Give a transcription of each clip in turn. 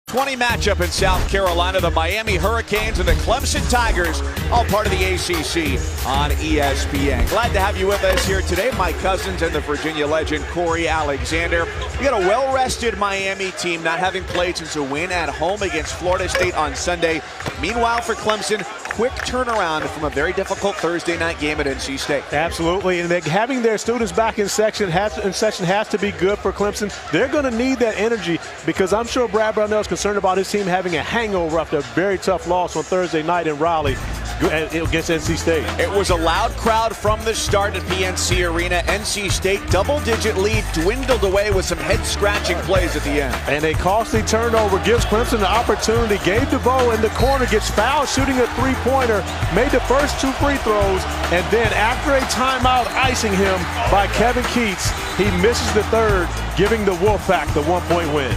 20 matchup in South Carolina, the Miami Hurricanes and the Clemson Tigers, all part of the ACC on ESPN. Glad to have you with us here today. Mike Cousins and the Virginia legend Corey Alexander. We got a well-rested Miami team, not having played since a win at home against Florida State on Sunday. Meanwhile, for Clemson, quick turnaround from a very difficult Thursday night game at NC State. Absolutely, and having their students back in session has to be good for Clemson. They're going to need that energy because I'm sure Brad Brownell is concerned about his team having a hangover after a very tough loss on Thursday night in Raleigh against NC State. It was a loud crowd from the start at PNC Arena. NC State double-digit lead dwindled away with some head-scratching plays at the end. And a costly turnover gives Clemson the opportunity. Gabe DeVoe in the corner gets fouled shooting a three-pointer, made the first two free throws, and then after a timeout icing him by Kevin Keats, he misses the third, giving the Wolfpack the one-point win.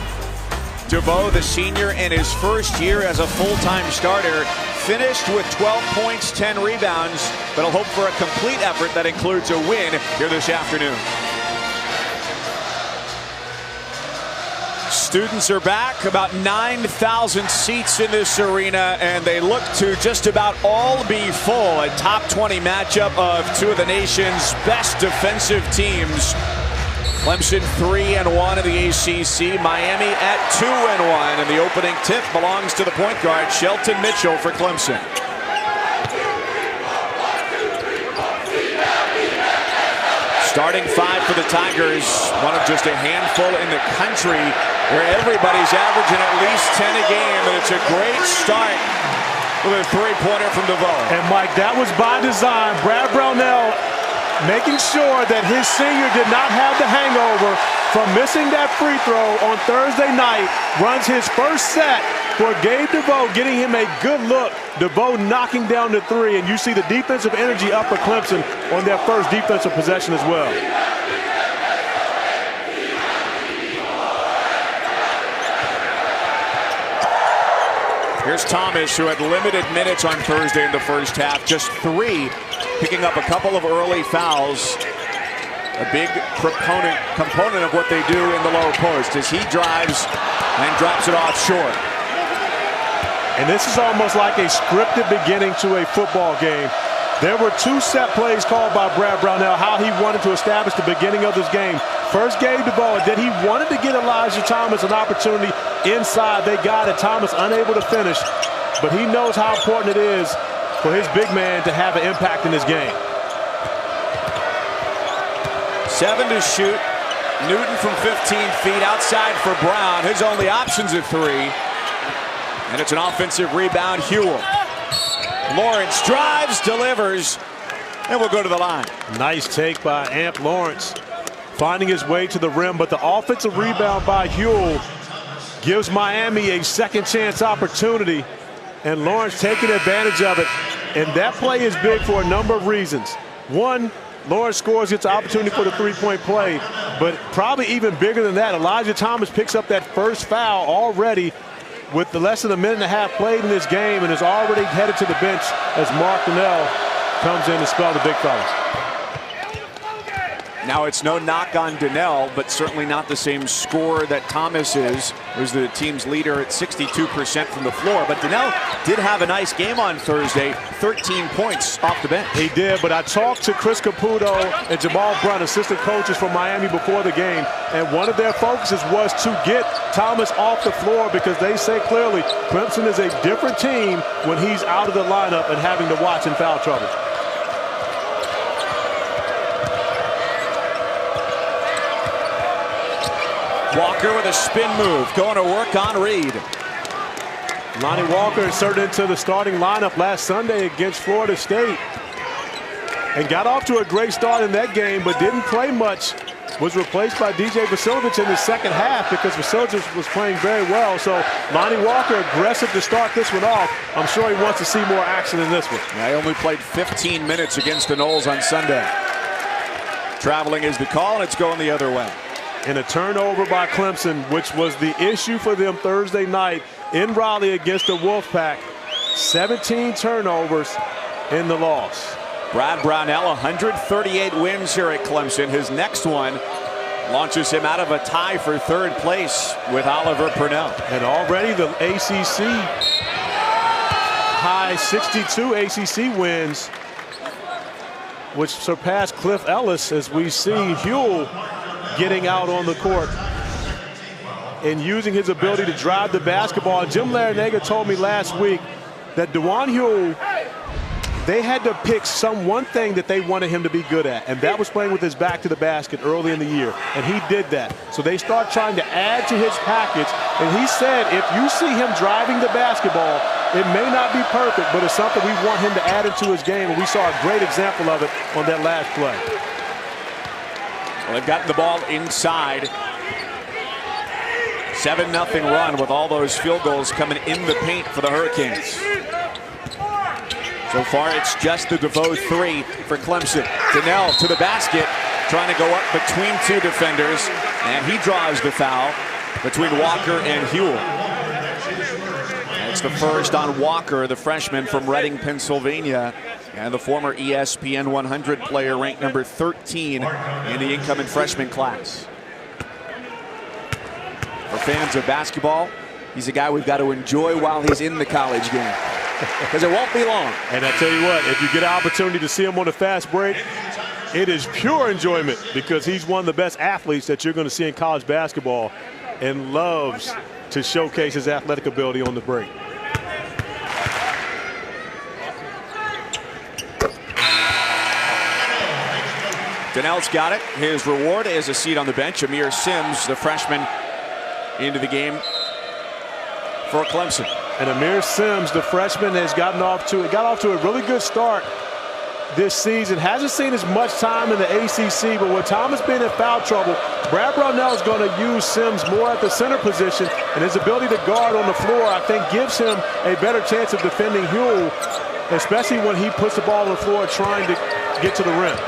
DeVoe, the senior in his first year as a full-time starter, finished with 12 points, 10 rebounds, but he'll hope for a complete effort that includes a win here this afternoon. Students are back, about 9,000 seats in this arena, and they look to just about all be full. A top 20 matchup of two of the nation's best defensive teams. Clemson 3-1 in the ACC, Miami at 2-1, and the opening tip belongs to the point guard, Shelton Mitchell, for Clemson. Starting five for the Tigers, one of just a handful in the country where everybody's averaging at least 10 a game, and it's a great start with a three-pointer from DeVoe. And Mike, that was by design. Brad Brownell making sure that his senior did not have the hangover from missing that free throw on Thursday night. Runs his first set for Gabe DeVoe, getting him a good look. DeVoe knocking down the three, and you see the defensive energy up for Clemson on their first defensive possession as well. Here's Thomas, who had limited minutes on Thursday in the first half, just 3, picking up a couple of early fouls. A big component of what they do in the low post as he drives and drops it off short. And this is almost like a scripted beginning to a football game. There were 2 set plays called by Brad Brownell, how he wanted to establish the beginning of this game. First, Gabe DeVoe, and then he wanted to get Elijah Thomas an opportunity inside. They got it. Thomas unable to finish, but he knows how important it is for his big man to have an impact in this game. 7 to shoot. Newton from 15 feet outside for Brown. His only option's a 3. And it's an offensive rebound. Hewell. Lawrence drives, delivers, and we'll go to the line. Nice take by Amp Lawrence, finding his way to the rim, but the offensive rebound by Hewell gives Miami a second chance opportunity, and Lawrence taking advantage of it. And that play is big for a number of reasons. One, Lawrence scores, gets an opportunity for the three-point play, but probably even bigger than that, Elijah Thomas picks up that first foul already with the less than a minute and a half played in this game, and is already headed to the bench as Mark Donnell comes in to spell the big fellas. Now, it's no knock on Donnell, but certainly not the same score that Thomas is. Who's the team's leader at 62% from the floor. But Donnell did have a nice game on Thursday, 13 points off the bench. He did, but I talked to Chris Caputo and Jamal Brunt, assistant coaches from Miami, before the game, and one of their focuses was to get Thomas off the floor because they say clearly Clemson is a different team when he's out of the lineup and having to watch in foul trouble. Walker with a spin move, going to work on Reed. Lonnie Walker inserted into the starting lineup last Sunday against Florida State and got off to a great start in that game, but didn't play much. Was replaced by DJ Vasiljevic in the second half because Vasiljevic was playing very well. So Lonnie Walker aggressive to start this one off. I'm sure he wants to see more action in this one. Yeah, he only played 15 minutes against the Noles on Sunday. Traveling is the call, and it's going the other way. And a turnover by Clemson, which was the issue for them Thursday night in Raleigh against the Wolfpack. 17 turnovers in the loss. Brad Brownell, 138 wins here at Clemson. His next one launches him out of a tie for third place with Oliver Purnell. And already the ACC high 62 ACC wins, which surpassed Cliff Ellis, as we see Huell getting out on the court and using his ability to drive the basketball. Jim Larinaga told me last week that DeJuan Huell, they had to pick one thing that they wanted him to be good at, and that was playing with his back to the basket early in the year, and he did that. So they start trying to add to his package, and he said if you see him driving the basketball, it may not be perfect, but it's something we want him to add into his game, and we saw a great example of it on that last play. Well, they've gotten the ball inside. 7-0 run with all those field goals coming in the paint for the Hurricanes. So far, it's just the DeVoe 3 for Clemson. Donnell to the basket, trying to go up between two defenders, and he draws the foul between Walker and Huell. It's the first on Walker, the freshman from Reading, Pennsylvania, and the former ESPN 100 player, ranked number 13 in the incoming freshman class. For fans of basketball, he's a guy we've got to enjoy while he's in the college game, because it won't be long. And I tell you what, if you get an opportunity to see him on a fast break, it is pure enjoyment, because he's one of the best athletes that you're going to see in college basketball and loves to showcase his athletic ability on the break. Donnell's got it. His reward is a seat on the bench. Amir Sims, the freshman, into the game for Clemson. And Amir Sims, the freshman, has got off to a really good start this season. Hasn't seen as much time in the ACC, but with Thomas being in foul trouble, Brad Brownell is going to use Sims more at the center position, and his ability to guard on the floor, I think, gives him a better chance of defending Huell, especially when he puts the ball on the floor trying to get to the rim.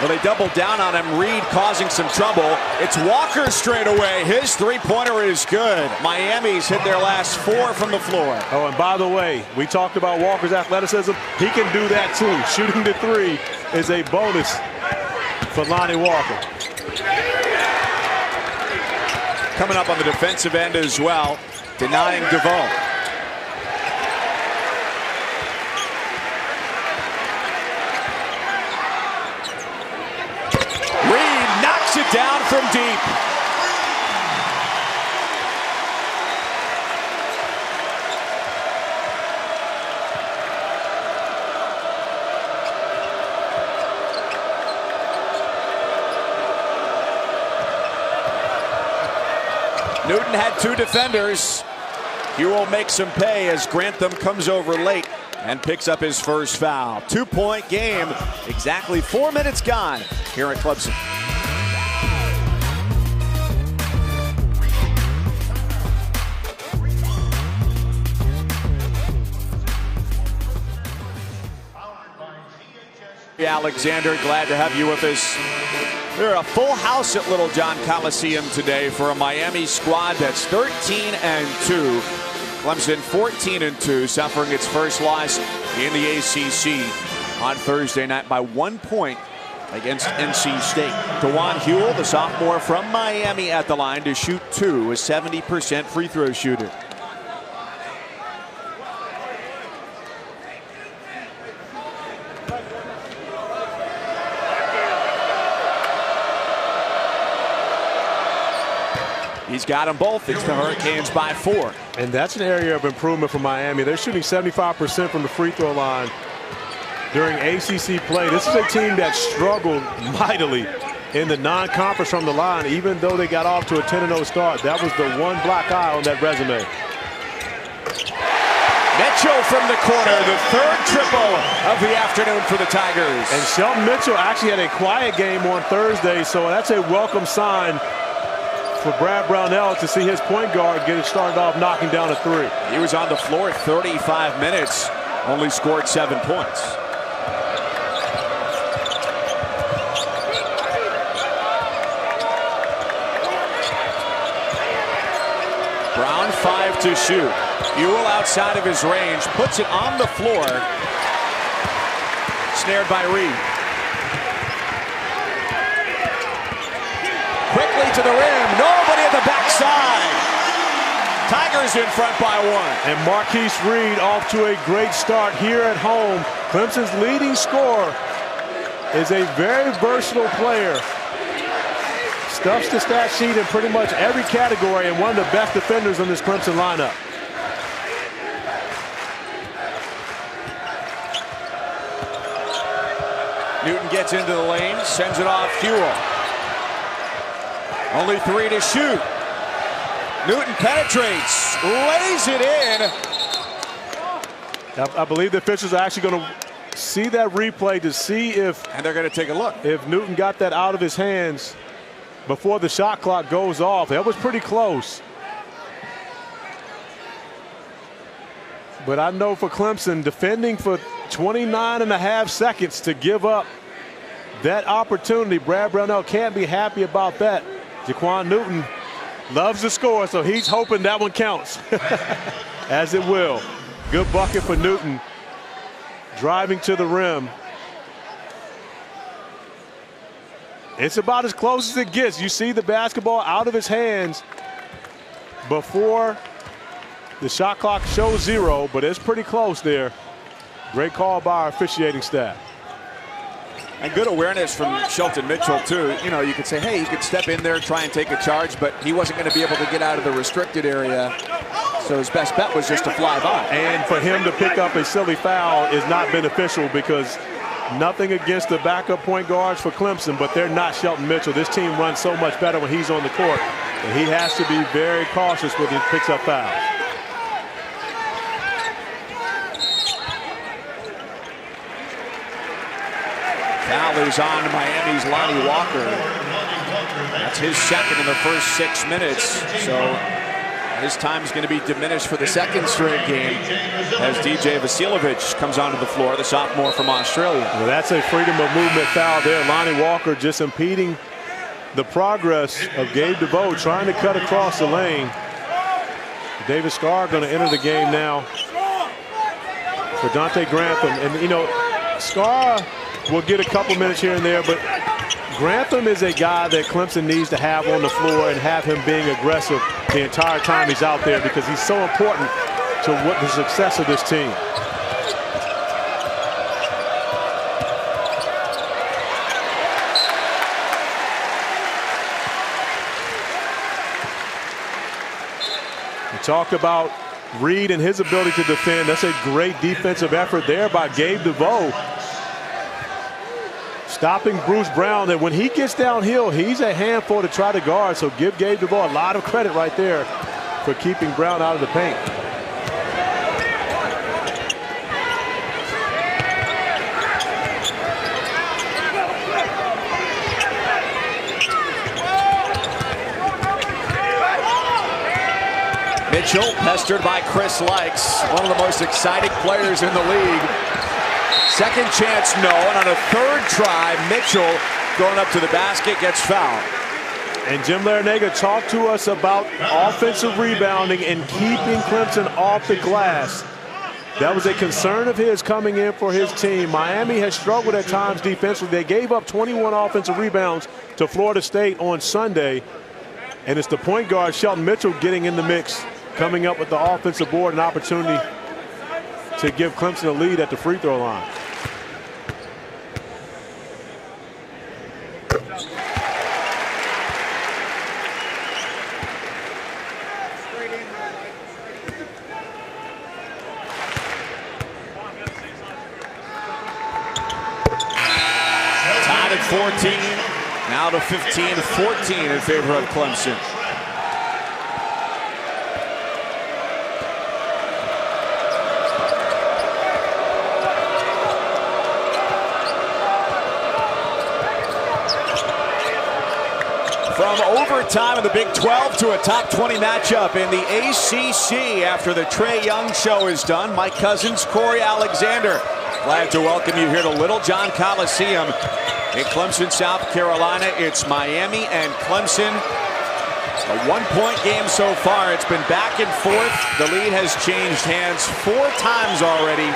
Well, they doubled down on him. Reed causing some trouble. It's Walker straight away. His three-pointer is good. Miami's hit their last 4 from the floor. Oh, and by the way, we talked about Walker's athleticism. He can do that too. Shooting the 3 is a bonus for Lonnie Walker. Coming up on the defensive end as well, denying DeVoe. It down from deep. Newton had 2 defenders. Huell makes him pay as Grantham comes over late and picks up his first foul. 2-point game. Exactly 4 minutes gone here at Clemson. Alexander, glad to have you with us. We're a full house at Little John Coliseum today for a Miami squad that's 13-2. Clemson 14-2, suffering its first loss in the ACC on Thursday night by 1 point against NC State. DeJuan Huell, the sophomore from Miami, at the line to shoot 2, a 70% free throw shooter. He's got them both. It's the Hurricanes by 4. And that's an area of improvement for Miami. They're shooting 75% from the free throw line during ACC play. This is a team that struggled mightily in the non-conference from the line, even though they got off to a 10-0 start. That was the one black eye on that resume. Mitchell from the corner, the 3rd triple of the afternoon for the Tigers. And Shelton Mitchell actually had a quiet game on Thursday, so that's a welcome sign for Brad Brownell to see his point guard get it started off knocking down a 3. He was on the floor 35 minutes, only scored 7 points. Brown 5 to shoot. Huell outside of his range, puts it on the floor. Snared by Reed. quickly to the rim. Nobody at the backside. Tigers in front by 1. And Marquise Reed off to a great start here at home. Clemson's leading scorer is a very versatile player. Stuffs the stat sheet in pretty much every category and one of the best defenders on this Clemson lineup. Newton gets into the lane, sends it off Huell. Only 3 to shoot. Newton penetrates, lays it in. I believe the officials are actually going to see that replay to see if, and they're going to take a look, if Newton got that out of his hands before the shot clock goes off. That was pretty close. But I know for Clemson, defending for 29.5 seconds to give up that opportunity, Brad Brownell can't be happy about that. Jaquan Newton loves to score, so he's hoping that one counts, as it will. Good bucket for Newton, driving to the rim. It's about as close as it gets. You see the basketball out of his hands before the shot clock shows 0, but it's pretty close there. Great call by our officiating staff. And good awareness from Shelton Mitchell, too. You know, you could say, hey, he could step in there, try and take a charge, but he wasn't going to be able to get out of the restricted area. So his best bet was just to fly by. And for him to pick up a silly foul is not beneficial, because nothing against the backup point guards for Clemson, but they're not Shelton Mitchell. This team runs so much better when he's on the court, and he has to be very cautious when he picks up fouls. Foul is on Miami's Lonnie Walker. That's his second in the first 6 minutes. So his time is going to be diminished for the second straight game as DJ Vasiljevic comes onto the floor, the sophomore from Australia. Well, that's a freedom of movement foul there. Lonnie Walker just impeding the progress of Gabe DeVoe, trying to cut across the lane. David Scarr going to enter the game now for Dante Grantham. And, you know, Scarr will get a couple minutes here and there, but Grantham is a guy that Clemson needs to have on the floor and have him being aggressive the entire time he's out there, because he's so important to what the success of this team. We talked about Reed and his ability to defend. That's a great defensive effort there by Gabe DeVoe, stopping Bruce Brown. And when he gets downhill, he's a handful to try to guard. So give Gabe DeVoe a lot of credit right there for keeping Brown out of the paint. Mitchell pestered by Chris Likes, one of the most exciting players in the league. Second chance, no, and on a third try, Mitchell going up to the basket gets fouled. And Jim Larinaga talked to us about offensive rebounding and keeping Clemson off the glass. That was a concern of his coming in for his team. Miami has struggled at times defensively. They gave up 21 offensive rebounds to Florida State on Sunday. And it's the point guard, Shelton Mitchell, getting in the mix, coming up with the offensive board and opportunity to give Clemson a lead at the free throw line. Tied at 14, now to 15-14 in favor of Clemson. From overtime in the Big 12 to a top 20 matchup in the ACC after the Trae Young show is done. Mike Cousins, Corey Alexander. Glad to welcome you here to Little John Coliseum in Clemson, South Carolina. It's Miami and Clemson. A one-point game so far. It's been back and forth. The lead has changed hands 4 times already,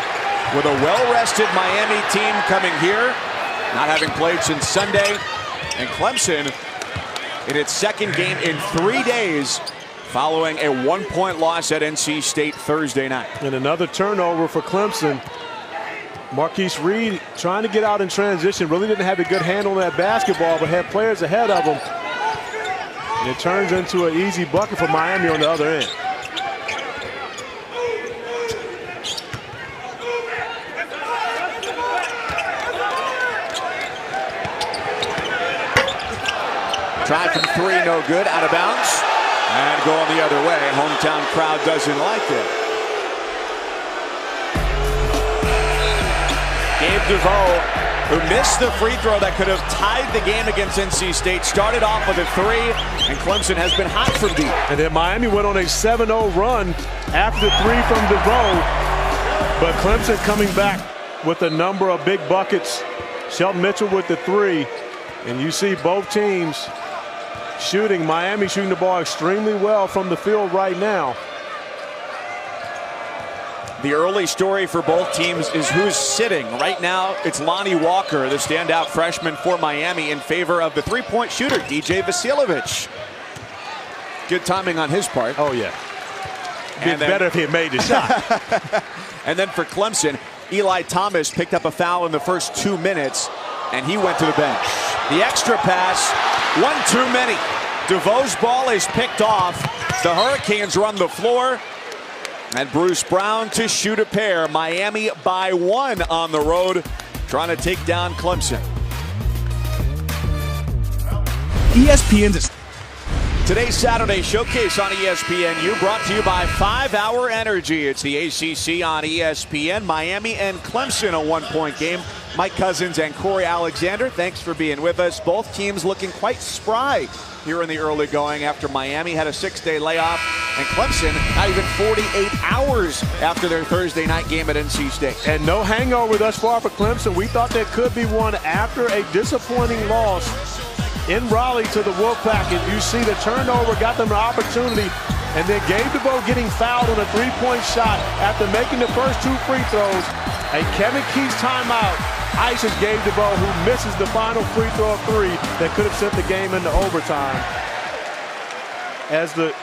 with a well-rested Miami team coming here, not having played since Sunday. And Clemson in its second game in 3 days following a 1-point loss at NC State Thursday night. And another turnover for Clemson. Marquise Reed trying to get out in transition, really didn't have a good handle on that basketball, but had players ahead of him. And it turns into an easy bucket for Miami on the other end. Tried from three, no good, out of bounds. And going the other way. Hometown crowd doesn't like it. Gabe DeVoe, who missed the free throw that could have tied the game against NC State, started off with a three, and Clemson has been hot from deep. And then Miami went on a 7-0 run after the three from DeVoe. But Clemson coming back with a number of big buckets. Shelton Mitchell with the three. And you see both teams shooting. Miami shooting the ball extremely well from the field right now. The early story for both teams is who's sitting. Right now, it's Lonnie Walker, the standout freshman for Miami, in favor of the three-point shooter, DJ Vasiljevic. Good timing on his part. Oh, yeah. It'd be better if he had made the shot. And then for Clemson, Eli Thomas picked up a foul in the first 2 minutes, and he went to the bench. The extra pass, one too many. DeVoe's ball is picked off. The Hurricanes run the floor. And Bruce Brown to shoot a pair. Miami by 1 on the road, trying to take down Clemson. ESPN's Today's Saturday Showcase on ESPNU, brought to you by 5 Hour Energy. It's the ACC on ESPN. Miami and Clemson, a 1-point game. Mike Cousins and Corey Alexander, thanks for being with us. Both teams looking quite spry here in the early going after Miami had a 6-day layoff, and Clemson not even 48 hours after their Thursday night game at NC State. And no hangover thus far for Clemson. We thought there could be one after a disappointing loss in Raleigh to the Wolfpack. And you see the turnover got them an opportunity, and then Gabe DeVoe getting fouled on a three-point shot after making the first 2 free throws. A Kevin Keys timeout ices Gabe DeVoe, who misses the final free throw of 3 that could have sent the game into overtime. As the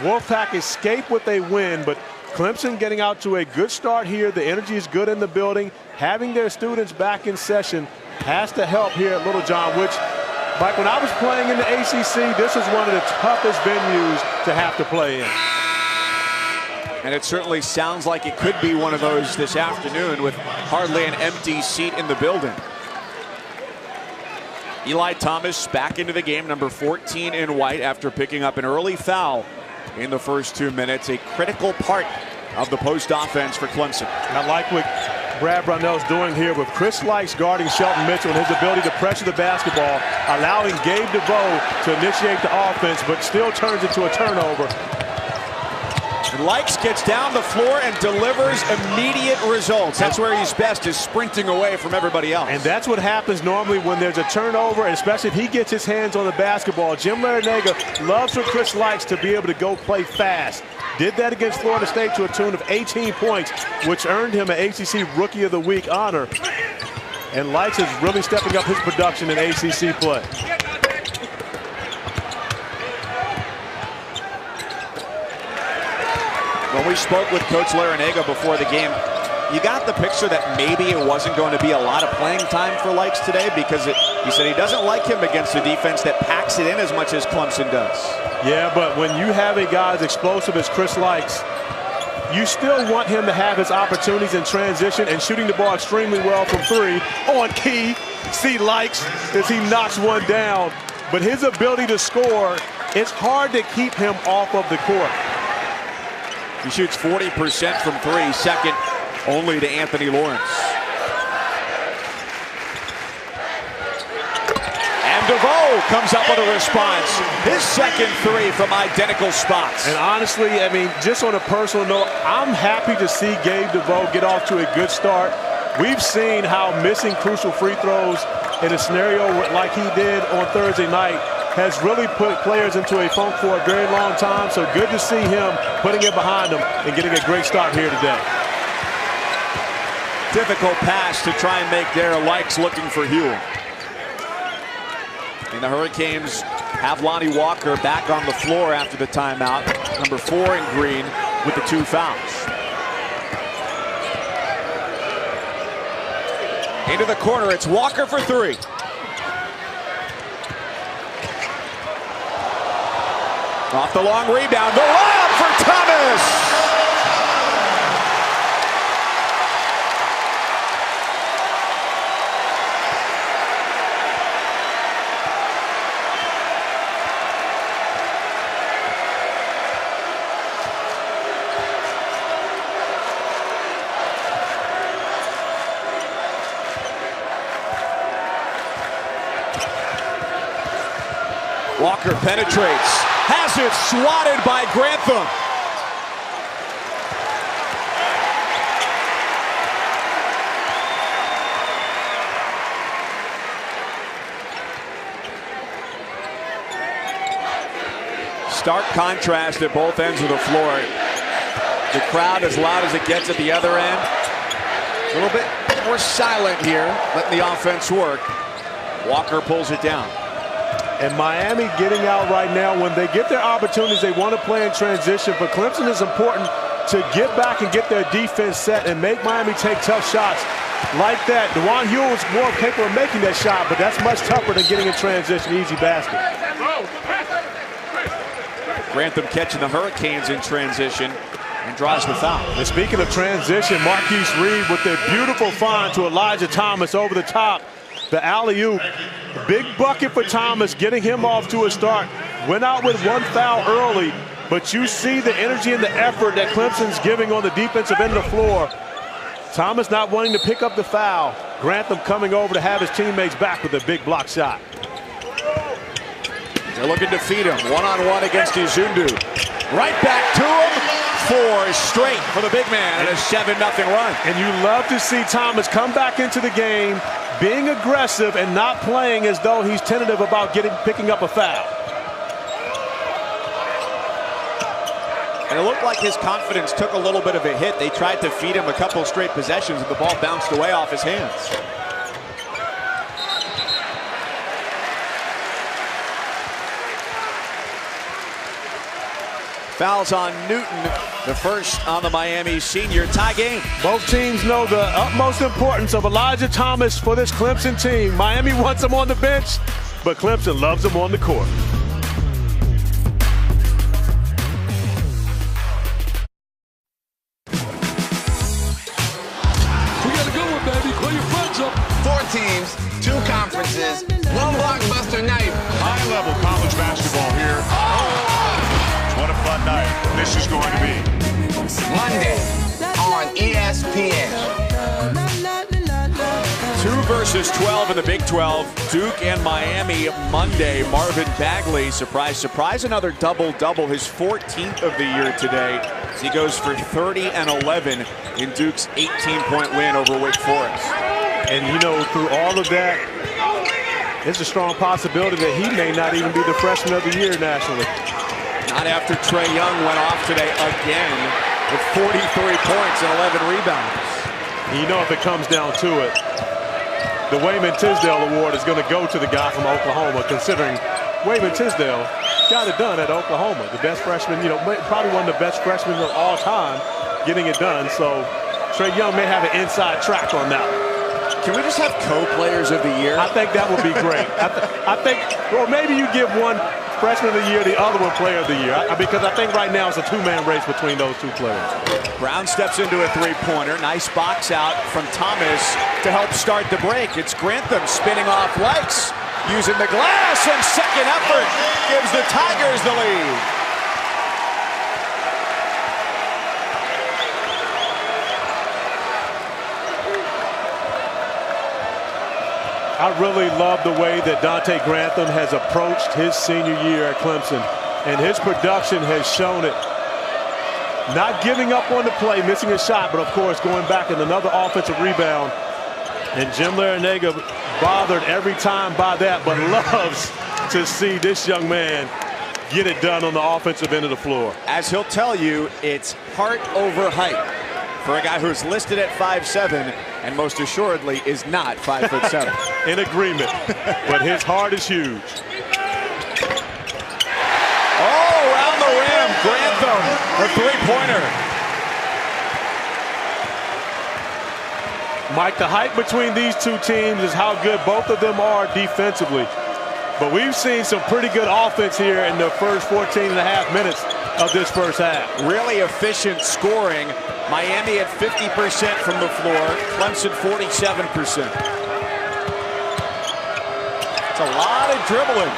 Wolfpack escape what they win, but Clemson getting out to a good start here. The energy is good in the building. Having their students back in session has to help here at Littlejohn, which, Mike, when I was playing in the ACC, this was one of the toughest venues to have to play in. And it certainly sounds like it could be one of those this afternoon with hardly an empty seat in the building. Eli Thomas back into the game, number 14 in white, after picking up an early foul in the first 2 minutes. A critical part of the post offense for Clemson. I like what Brad Brownell's doing here with Chris Likes guarding Shelton Mitchell and his ability to pressure the basketball, allowing Gabe DeVoe to initiate the offense, but still turns into a turnover. And Likes gets down the floor and delivers immediate results. That's where he's best, is sprinting away from everybody else. And that's what happens normally when there's a turnover, and especially if he gets his hands on the basketball. Jim Larinaga loves for Chris Likes to be able to go play fast. Did that against Florida State to a tune of 18 points, which earned him an ACC Rookie of the Week honor. And Likes is really stepping up his production in ACC play. When we spoke with Coach Larinaga before the game, you got the picture that maybe it wasn't going to be a lot of playing time for Likes today, because he said he doesn't like him against a defense that packs it in as much as Clemson does. Yeah, but when you have a guy as explosive as Chris Likes, you still want him to have his opportunities in transition and shooting the ball extremely well from 3 on key. See Likes as he knocks one down, but his ability to score, it's hard to keep him off of the court. He shoots 40% from 3, second only to Anthony Lawrence. And DeVoe comes up with a response. His second 3 from identical spots. And honestly, I mean, just on a personal note, I'm happy to see Gabe DeVoe get off to a good start. We've seen how missing crucial free throws in a scenario like he did on Thursday night has really put players into a funk for a very long time. So good to see him putting it behind him and getting a great start here today. Difficult pass to try and make there. Likes looking for Huell. And the Hurricanes have Lonnie Walker back on the floor after the timeout. Number 4 in green with the 2 fouls. Into the corner, it's Walker for 3. Off the long rebound, the layup for Thomas! Walker penetrates, has it swatted by Grantham. Stark contrast at both ends of the floor. The crowd as loud as it gets at the other end. A little bit more silent here, letting the offense work. Walker pulls it down. And Miami getting out right now, when they get their opportunities, they want to play in transition. For Clemson, it's important to get back and get their defense set and make Miami take tough shots like that. DeJuan Hewell is more capable of making that shot, but that's much tougher than getting in transition, easy basket. Grantham catching the Hurricanes in transition and draws the foul. And speaking of transition, Marquise Reed with a beautiful find to Elijah Thomas over the top. The alley-oop, big bucket for Thomas, getting him off to a start. Went out with 1 foul early, but you see the energy and the effort that Clemson's giving on the defensive end of the floor. Thomas not wanting to pick up the foul. Grantham coming over to have his teammates back with a big block shot. They're looking to feed him one-on-one against Izundu. Right back to him. 4 straight for the big man and a 7-0 run. And you love to see Thomas come back into the game, being aggressive and not playing as though he's tentative about picking up a foul. And it looked like his confidence took a little bit of a hit. They tried to feed him a couple straight possessions and the ball bounced away off his hands. Fouls on Newton, the first on the Miami senior. Tie game. Both teams know the utmost importance of Elijah Thomas for this Clemson team. Miami wants him on the bench, but Clemson loves him on the court. We got a good one, baby. Call your friends up. 4 teams, 2 conferences, 1 blockbuster night. High-level college basketball here. What a fun night this is going to be. Monday on ESPN. 2 versus 12 in the Big 12. Duke and Miami Monday. Marvin Bagley, surprise, surprise, another double-double, his 14th of the year today. He goes for 30 and 11 in Duke's 18-point win over Wake Forest. And you know, through all of that, there's a strong possibility that he may not even be the freshman of the year nationally. Not after Trae Young went off today again with 43 points and 11 rebounds. You know, if it comes down to it, the Wayman Tisdale Award is going to go to the guy from Oklahoma, considering Wayman Tisdale got it done at Oklahoma. The best freshman, you know, probably one of the best freshmen of all time getting it done. So Trae Young may have an inside track on that one. Can we just have co-players of the year? I think that would be great. I think, well, maybe you give one freshman of the year, the other one player of the year, because I think right now it's a 2-man race between those 2 players. Brown steps into a 3-pointer. Nice box out from Thomas to help start the break. It's Grantham spinning off legs, using the glass, and second effort gives the Tigers the lead. I really love the way that Dante Grantham has approached his senior year at Clemson, and his production has shown it. Not giving up on the play, missing a shot, but of course going back in another offensive rebound. And Jim Larinaga bothered every time by that, but loves to see this young man get it done on the offensive end of the floor. As he'll tell you, it's heart over height for a guy who's listed at 5'7", and most assuredly is not 5'7". In agreement, but his heart is huge. A three-pointer. Mike, the hype between these two teams is how good both of them are defensively. But we've seen some pretty good offense here in the first 14 and a half minutes of this first half. Really efficient scoring. Miami at 50% from the floor. Clemson 47%. It's a lot of dribbling.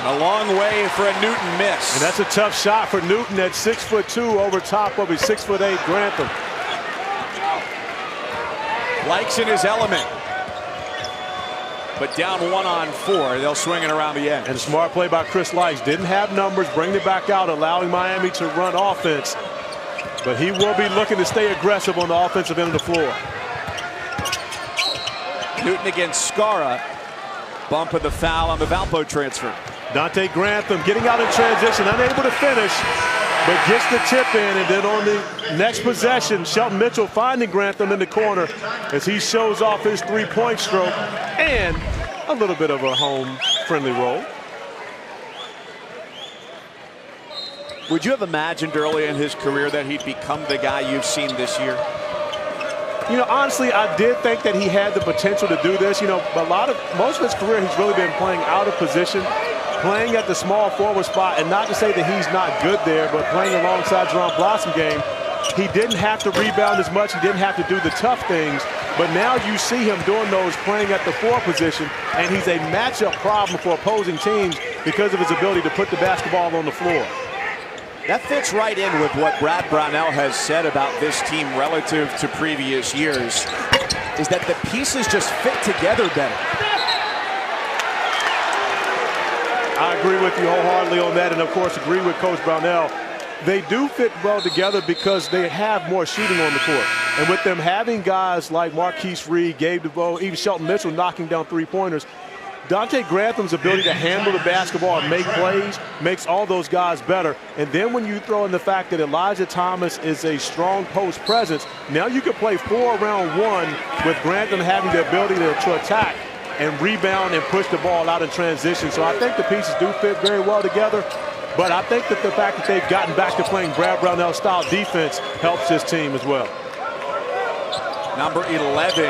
A long way for a Newton miss. And that's a tough shot for Newton at 6'2" over top of his 6'8" Grantham. Likes in his element. But down 1 on 4. They'll swing it around the end. And a smart play by Chris Likes. Didn't have numbers, bring it back out, allowing Miami to run offense. But he will be looking to stay aggressive on the offensive end of the floor. Newton against Skara. Bump of the foul on the Valpo transfer. Dante Grantham getting out in transition, unable to finish, but gets the tip in. And then on the next possession, Shelton Mitchell finding Grantham in the corner as he shows off his three-point stroke and a little bit of a home-friendly roll. Would you have imagined early in his career that he'd become the guy you've seen this year? You know, honestly, I did think that he had the potential to do this. You know, most of his career, he's really been playing out of position, playing at the small forward spot, and not to say that he's not good there, but playing alongside Jerron Blossom game, he didn't have to rebound as much. He didn't have to do the tough things. But now you see him doing those playing at the 4 position, and he's a matchup problem for opposing teams because of his ability to put the basketball on the floor. That fits right in with what Brad Brownell has said about this team relative to previous years, is that the pieces just fit together better. I agree with you wholeheartedly on that, and of course agree with Coach Brownell. They do fit well together because they have more shooting on the court. And with them having guys like Marquise Reed, Gabe DeVoe, even Shelton Mitchell knocking down three-pointers, Dante Grantham's ability to handle the basketball and make plays makes all those guys better. And then when you throw in the fact that Elijah Thomas is a strong post presence, now you can play 4 around 1 with Grantham having the ability to attack and rebound and push the ball out in transition. So I think the pieces do fit very well together. But I think that the fact that they've gotten back to playing Brad Brownell style defense helps this team as well. Number 11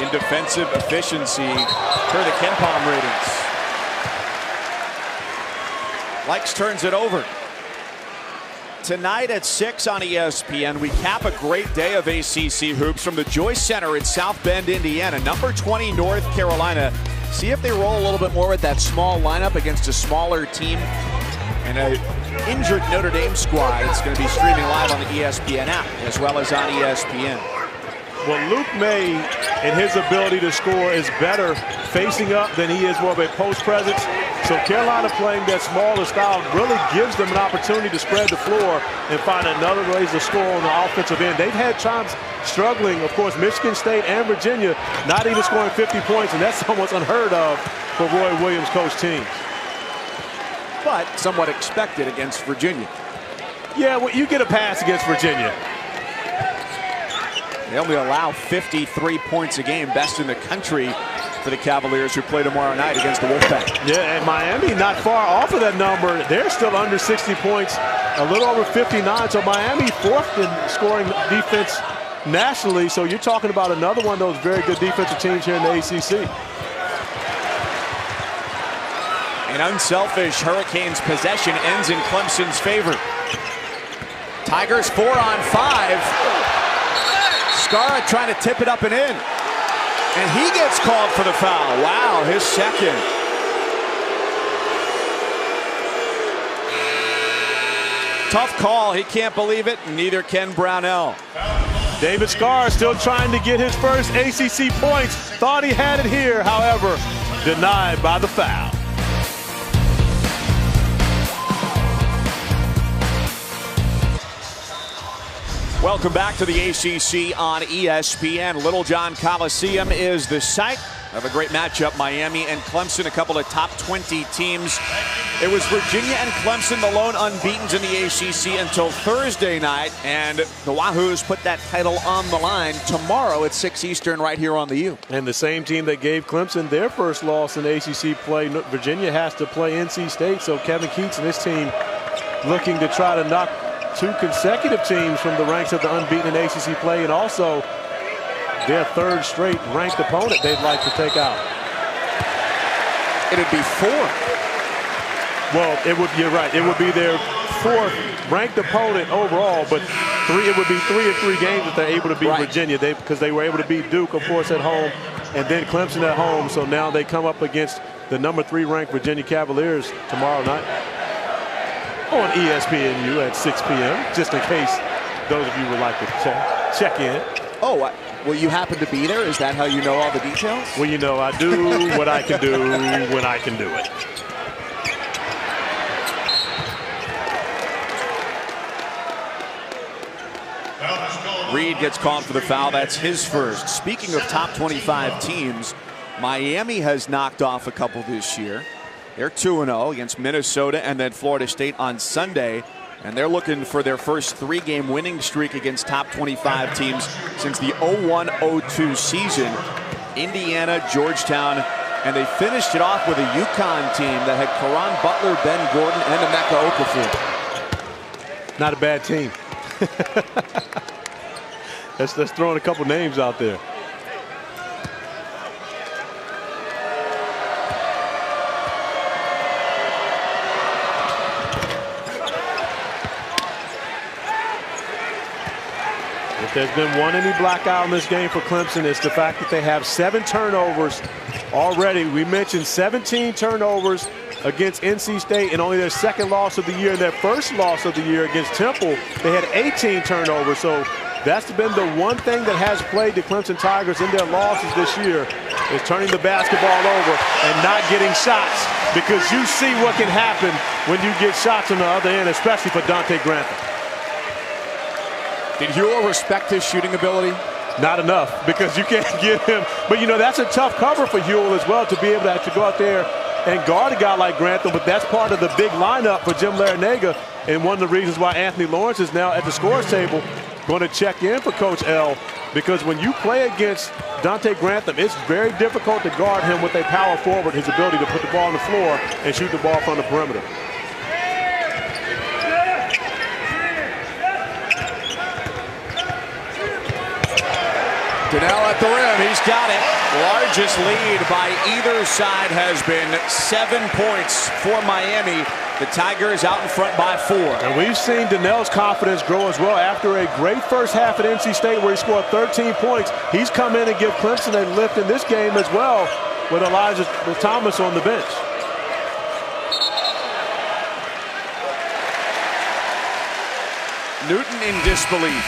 in defensive efficiency per the KenPom ratings. Likes turns it over. Tonight at 6 on ESPN, we cap a great day of ACC hoops from the Joyce Center in South Bend, Indiana. Number 20, North Carolina. See if they roll a little bit more with that small lineup against a smaller team and an injured Notre Dame squad. It's going to be streaming live on the ESPN app as well as on ESPN. Well, Luke May and his ability to score is better facing up than he is more of a post presence. So Carolina playing that smaller style really gives them an opportunity to spread the floor and find another ways to score on the offensive end. They've had times struggling, of course, Michigan State and Virginia not even scoring 50 points, and that's almost unheard of for Roy Williams' coach teams. But somewhat expected against Virginia. Yeah, well, you get a pass against Virginia. They only allow 53 points a game, best in the country for the Cavaliers, who play tomorrow night against the Wolfpack. Yeah, and Miami not far off of that number. They're still under 60 points, a little over 59. So Miami 4th in scoring defense nationally. So you're talking about another one of those very good defensive teams here in the ACC. An unselfish Hurricanes possession ends in Clemson's favor. Tigers 4 on 5. Skara trying to tip it up and in. And he gets called for the foul. Wow, his second. Tough call. He can't believe it, and neither can Brownell. David Skara still trying to get his first ACC points. Thought he had it here, however, denied by the foul. Welcome back to the ACC on ESPN. Littlejohn Coliseum is the site of a great matchup. Miami and Clemson, a couple of top 20 teams. It was Virginia and Clemson, the lone unbeatens in the ACC until Thursday night. And the Wahoos put that title on the line tomorrow at 6 Eastern right here on the U. And the same team that gave Clemson their first loss in ACC play, Virginia has to play NC State. So Kevin Keats and his team looking to try to knock 2 consecutive teams from the ranks of the unbeaten in ACC play, and also their 3rd straight ranked opponent they'd like to take out. It'd be 4. Well, you're right. It would be their 4th ranked opponent overall, but it would be 3 of 3 games if they're able to beat Virginia, because they were able to beat Duke, of course, at home, and then Clemson at home. So now they come up against the number 3 ranked Virginia Cavaliers tomorrow night on ESPNU at 6 p.m., just in case those of you would like to check in. Oh, well, you happen to be there? Is that how you know all the details? Well, you know, I do what I can do when I can do it. Reed gets called for the foul. That's his first. Speaking of top 25 teams, Miami has knocked off a couple this year. They're 2-0 against Minnesota and then Florida State on Sunday. And they're looking for their first 3-game winning streak against top 25 teams since the 01-02 season. Indiana, Georgetown, and they finished it off with a UConn team that had Caron Butler, Ben Gordon, and Emeka Okafor. Not a bad team. Let's throw in a couple names out there. If there's been any blackout in this game for Clemson, it's the fact that they have 7 turnovers already. We mentioned 17 turnovers against NC State and only their 2nd loss of the year. And their 1st loss of the year against Temple, they had 18 turnovers. So that's been the one thing that has plagued the Clemson Tigers in their losses this year, is turning the basketball over and not getting shots, because you see what can happen when you get shots on the other end, especially for Dante Grantham. Did Huell respect his shooting ability? Not enough, because you can't give him. But, you know, that's a tough cover for Huell as well, to be able to go out there and guard a guy like Grantham. But that's part of the big lineup for Jim Larinaga, and one of the reasons why Anthony Lawrence is now at the scores table going to check in for Coach L, because when you play against Dante Grantham, it's very difficult to guard him with a power forward, his ability to put the ball on the floor and shoot the ball from the perimeter. Donnell at the rim, he's got it. Largest lead by either side has been 7 points for Miami. The Tigers out in front by 4. And we've seen Donnell's confidence grow as well after a great first half at NC State where he scored 13 points. He's come in and give Clemson a lift in this game as well, with Elijah Thomas on the bench. Newton in disbelief.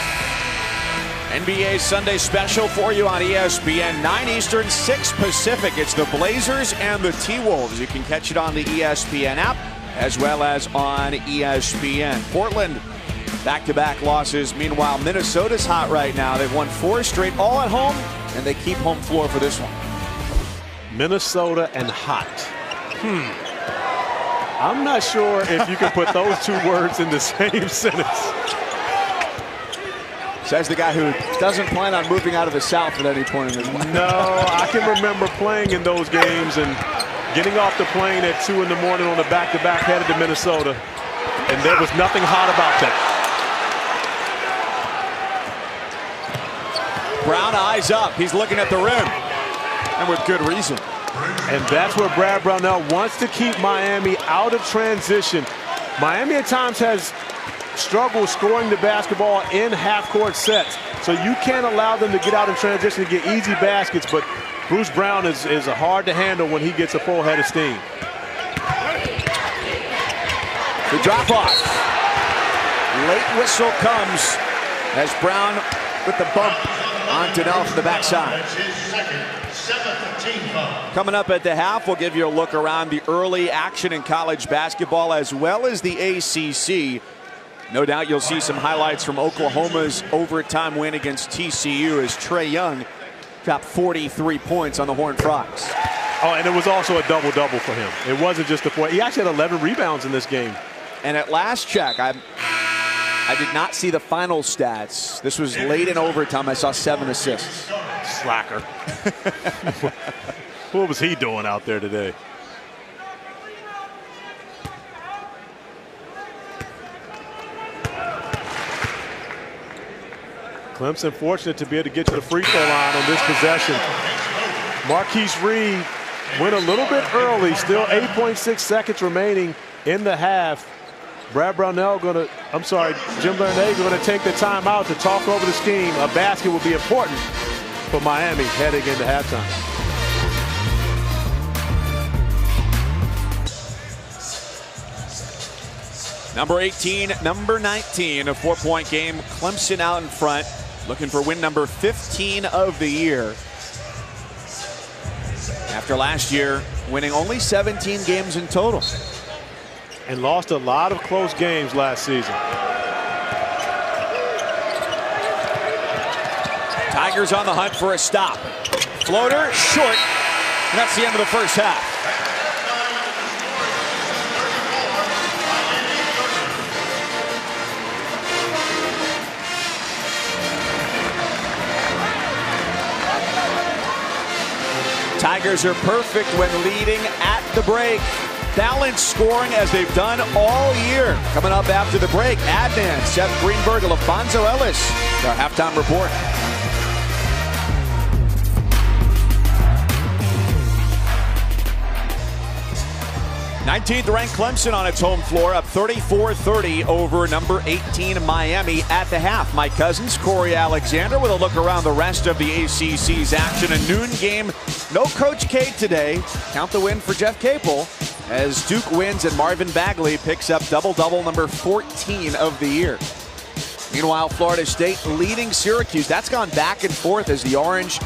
NBA Sunday special for you on ESPN, 9 Eastern, 6 Pacific. It's the Blazers and the T-Wolves. You can catch it on the ESPN app as well as on ESPN. Portland, back-to-back losses. Meanwhile, Minnesota's hot right now. They've won 4 straight, all at home, and they keep home floor for this one. Minnesota and hot. I'm not sure if you can put those 2 words in the same sentence. Says the guy who doesn't plan on moving out of the South at any point in his life. No, I can remember playing in those games and getting off the plane at 2 in the morning on a back-to-back headed to Minnesota, and there was nothing hot about that. Brown eyes up. He's looking at the rim, and with good reason. And that's where Brad Brownell wants to keep Miami out of transition. Miami at times has struggled scoring the basketball in half-court sets, so you can't allow them to get out in transition and get easy baskets, but Bruce Brown is hard to handle when he gets a full head of steam. The drop-off. Late whistle comes as Brown with the bump on Donnell from the backside. Coming up at the half, we'll give you a look around the early action in college basketball as well as the ACC. No doubt you'll see some highlights from Oklahoma's overtime win against TCU as Trae Young dropped 43 points on the Horned Frogs. Oh, and it was also a double-double for him. It wasn't just a 4. He actually had 11 rebounds in this game. And at last check, I did not see the final stats. This was late in overtime. I saw 7 assists. Slacker. What was he doing out there today? Clemson fortunate to be able to get to the free throw line on this possession. Marquise Reed went a little bit early, still 8.6 seconds remaining in the half. Jim Larinaga going to take the timeout to talk over the scheme. A basket will be important for Miami heading into halftime. Number 18, number 19, a 4-point game. Clemson out in front, looking for win number 15 of the year. After last year, winning only 17 games in total. And lost a lot of close games last season. Tigers on the hunt for a stop. Floater, short. And that's the end of the first half. Tigers are perfect when leading at the break. Balanced scoring as they've done all year. Coming up after the break, Adnan, Seth Greenberg, and Alfonso Ellis. Our halftime report. Nineteenth-ranked Clemson on its home floor, up 34-30 over number 18 Miami at the half. Mike Cousins, Corey Alexander with a look around the rest of the ACC's action. A noon game, no Coach K today. Count the win for Jeff Capel as Duke wins and Marvin Bagley picks up double-double number 14 of the year. Meanwhile, Florida State leading Syracuse. That's gone back and forth as the Orange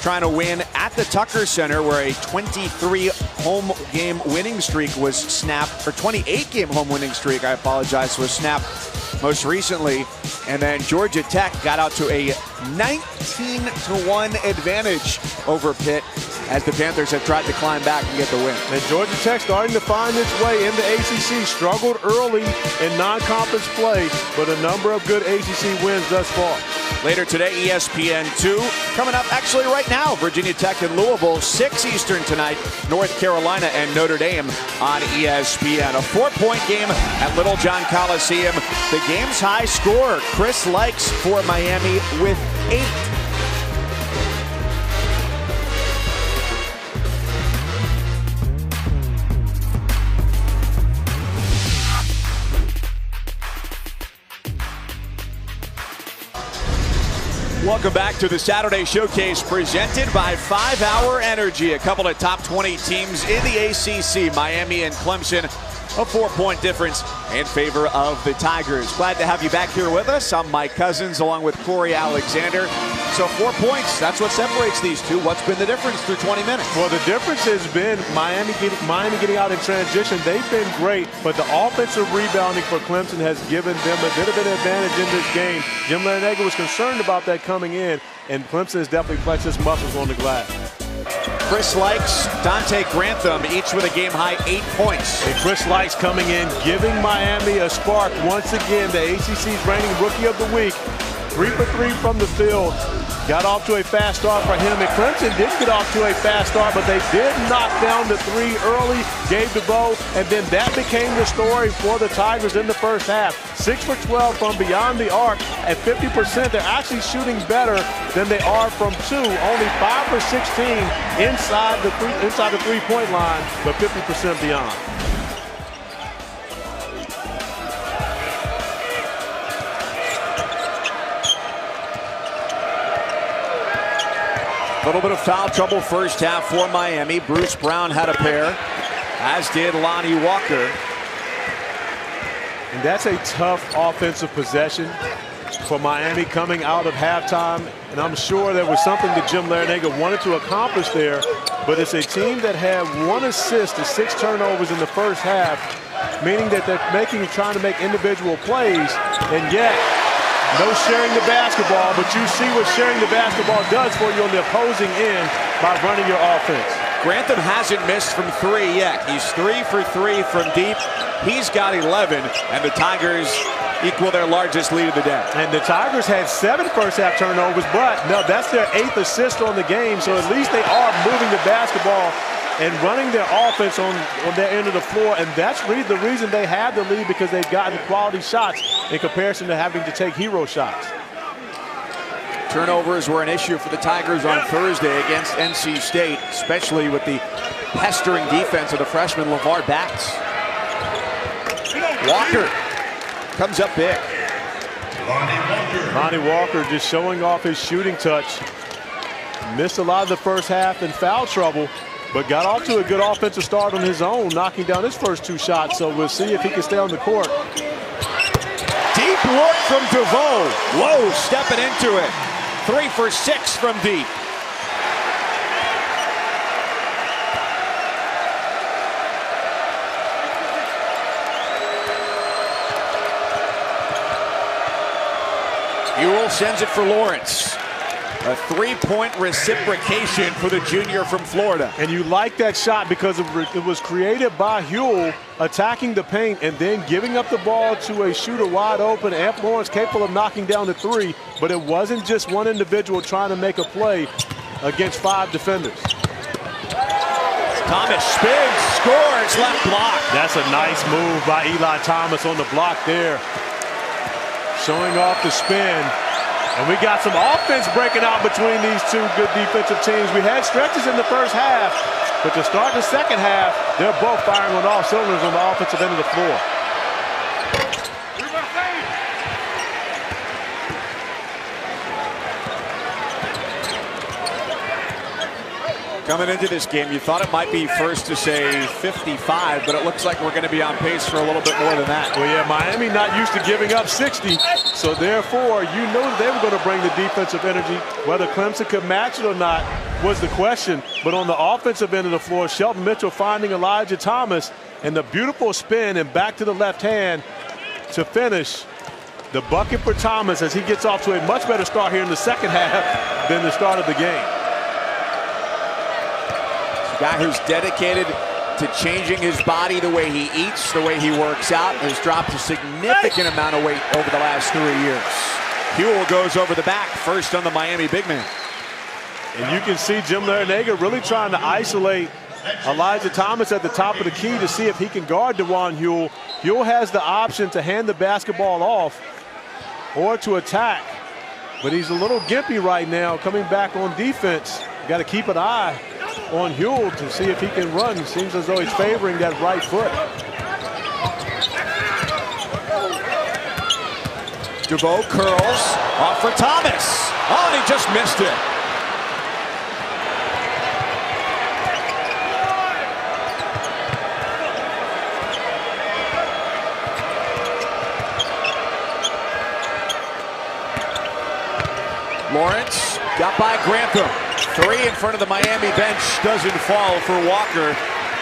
trying to win at the Tucker Center, where a 23 home game winning streak was snapped, or 28 game home winning streak, I apologize, was snapped most recently. And then Georgia Tech got out to a 19-1 advantage over Pitt as the Panthers have tried to climb back and get the win. And Georgia Tech starting to find its way in the ACC. Struggled early in non-conference play, but a number of good ACC wins thus far. Later today, ESPN2. Coming up actually right now, Virginia Tech and Louisville, 6 Eastern tonight, North Carolina and Notre Dame on ESPN. A 4-point game at Little John Coliseum. The game's high scorer, Chris Likes for Miami with 8. Welcome back to the Saturday Showcase presented by 5 Hour Energy. A couple of top 20 teams in the ACC, Miami and Clemson. A 4-point difference in favor of the Tigers. Glad to have you back here with us. I'm Mike Cousins along with Corey Alexander. So 4 points, that's what separates these two. What's been the difference through 20 minutes? Well, the difference has been Miami getting out in transition. They've been great, but the offensive rebounding for Clemson has given them a bit of an advantage in this game. Jim Larinaga was concerned about that coming in, and Clemson has definitely flexed his muscles on the glass. Chris Likes, Dante Grantham, each with a game-high 8 points. And Chris Likes coming in, giving Miami a spark once again. The ACC's reigning Rookie of the Week. 3 for 3 from the field. Got off to a fast start for him. And Clemson did get off to a fast start, but they did knock down the 3 early, gave the bow, and then that became the story for the Tigers in the first half. 6 for 12 from beyond the arc at 50%. They're actually shooting better than they are from 2. Only 5 for 16 inside the 3-point line, but 50% beyond. A little bit of foul trouble first half for Miami. Bruce Brown had a pair, as did Lonnie Walker. And that's a tough offensive possession for Miami coming out of halftime. And I'm sure there was something that Jim Larinaga wanted to accomplish there. But it's a team that had 1 assist to 6 turnovers in the first half, meaning that they're trying to make individual plays, and yet no sharing the basketball, but you see what sharing the basketball does for you on the opposing end by running your offense. Grantham hasn't missed from 3 yet. He's 3 for 3 from deep. He's got 11, and the Tigers equal their largest lead of the day. And the Tigers had 7 first-half turnovers, but no, that's their 8th assist on the game, so at least they are moving the basketball and running their offense on their end of the floor, and that's really the reason they have the lead, because they've gotten quality shots in comparison to having to take hero shots. Turnovers were an issue for the Tigers on Thursday against NC State, especially with the pestering defense of the freshman LeVar Batts. Walker comes up big. Lonnie Walker just showing off his shooting touch. Missed a lot of the first half in foul trouble, but got off to a good offensive start on his own, knocking down his first 2 shots. So we'll see if he can stay on the court. Deep look from DeVoe. Whoa, stepping into it. 3 for 6 from deep. Ewell sends it for Lawrence. A 3-point reciprocation for the junior from Florida. And you like that shot because it was created by Ewell attacking the paint and then giving up the ball to a shooter wide open. Amp Lawrence capable of knocking down the 3, but it wasn't just one individual trying to make a play against 5 defenders. Thomas spins, scores, left block. That's a nice move by Eli Thomas on the block there. Showing off the spin. And we got some offense breaking out between these 2 good defensive teams. We had stretches in the first half, but to start the second half, they're both firing on all cylinders on the offensive end of the floor. Coming into this game, you thought it might be first to say 55, but it looks like we're going to be on pace for a little bit more than that. Well, yeah, Miami not used to giving up 60, so therefore you know they were going to bring the defensive energy. Whether Clemson could match it or not was the question, but on the offensive end of the floor, Shelton Mitchell finding Elijah Thomas, and the beautiful spin and back to the left hand to finish. The bucket for Thomas as he gets off to a much better start here in the second half than the start of the game. Guy who's dedicated to changing his body, the way he eats, the way he works out, has dropped a significant amount of weight over the last 3 years. Ewell goes over the back, first on the Miami big man. And you can see Jim Larinaga really trying to isolate Elijah Thomas at the top of the key to see if he can guard DeJuan Ewell. Ewell has the option to hand the basketball off or to attack, but he's a little gimpy right now coming back on defense. Got to keep an eye on Ewell to see if he can run. Seems as though he's favoring that right foot. DeVoe curls off for Thomas. Oh, and he just missed it. Lawrence got by Grantham. 3 in front of the Miami bench, doesn't fall for Walker,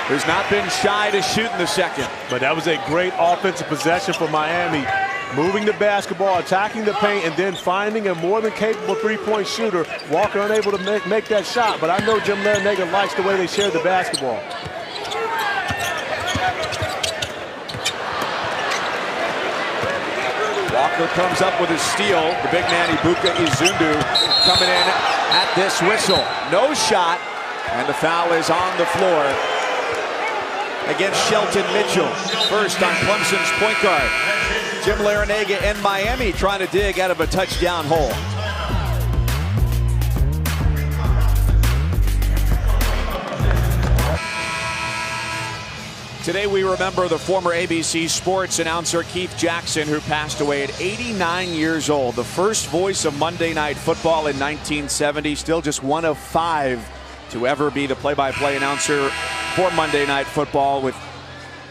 who's not been shy to shoot in the second. But that was a great offensive possession for Miami. Moving the basketball, attacking the paint, and then finding a more than capable 3-point shooter. Walker unable to make that shot, but I know Jim Larinaga likes the way they shared the basketball. Walker comes up with a steal. The big man Ibuka Izundu coming in at this whistle. No shot, and the foul is on the floor against Shelton Mitchell. First on Clemson's point guard. Jim Larinaga and Miami trying to dig out of a touchdown hole. Today we remember the former ABC Sports announcer Keith Jackson, who passed away at 89 years old. The first voice of Monday Night Football in 1970, still just one of 5 to ever be the play-by-play announcer for Monday Night Football. With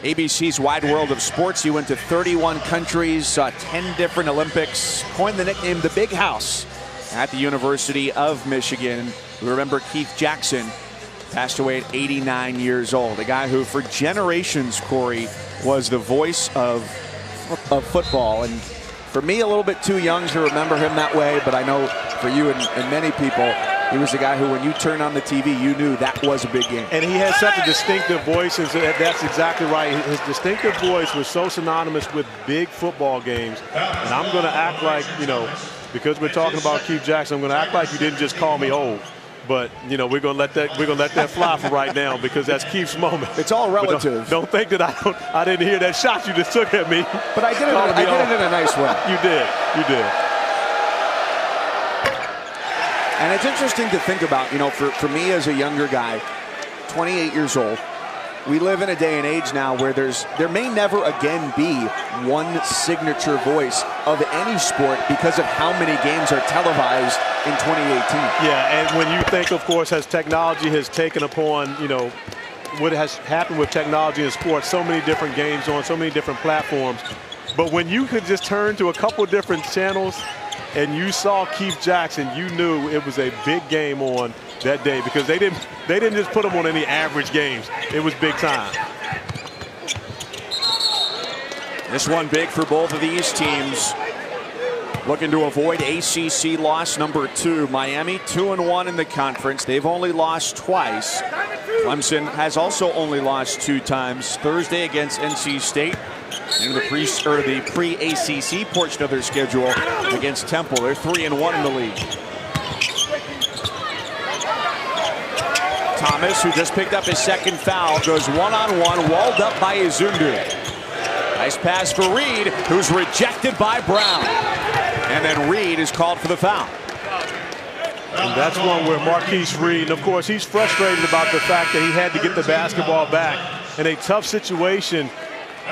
ABC's Wide World of Sports, he went to 31 countries, saw 10 different Olympics, coined the nickname The Big House at the University of Michigan. We remember Keith Jackson, passed away at 89 years old. A guy who for generations, Corey, was the voice of football. And for me, a little bit too young to remember him that way, but I know for you and many people, he was the guy who, when you turned on the TV, you knew that was a big game. And he had such a distinctive voice, and that's exactly right. His distinctive voice was so synonymous with big football games. And I'm going to act like, you know, because we're talking about Keith Jackson, I'm going to act like you didn't just call me old. But you know, we're gonna let that fly for right now because that's Keith's moment. It's all relative. Don't think that I didn't hear that shot you just took at me. But I did it in a nice way. You did. You did. And it's interesting to think about, you know, for me as a younger guy, 28 years old, we live in a day and age now where there may never again be one signature voice of any sport because of how many games are televised in 2018. Yeah, and when you think, of course, as technology has taken upon, you know, what has happened with technology in sports, so many different games on so many different platforms. But when you could just turn to a couple different channels and you saw Keith Jackson, you knew it was a big game on that day because they didn't just put them on any average games. It was big time. This one big for both of these teams. Looking to avoid ACC loss number 2. Miami 2-1 in the conference. They've only lost twice. Clemson has also only lost 2 times. Thursday against NC State. In the pre-ACC portion of their schedule against Temple. They're 3-1 in the league. Thomas, who just picked up his second foul, goes one-on-one, walled up by Izundu. Nice pass for Reed, who's rejected by Brown. And then Reed is called for the foul. And that's one where Marquise Reed, and of course, he's frustrated about the fact that he had to get the basketball back in a tough situation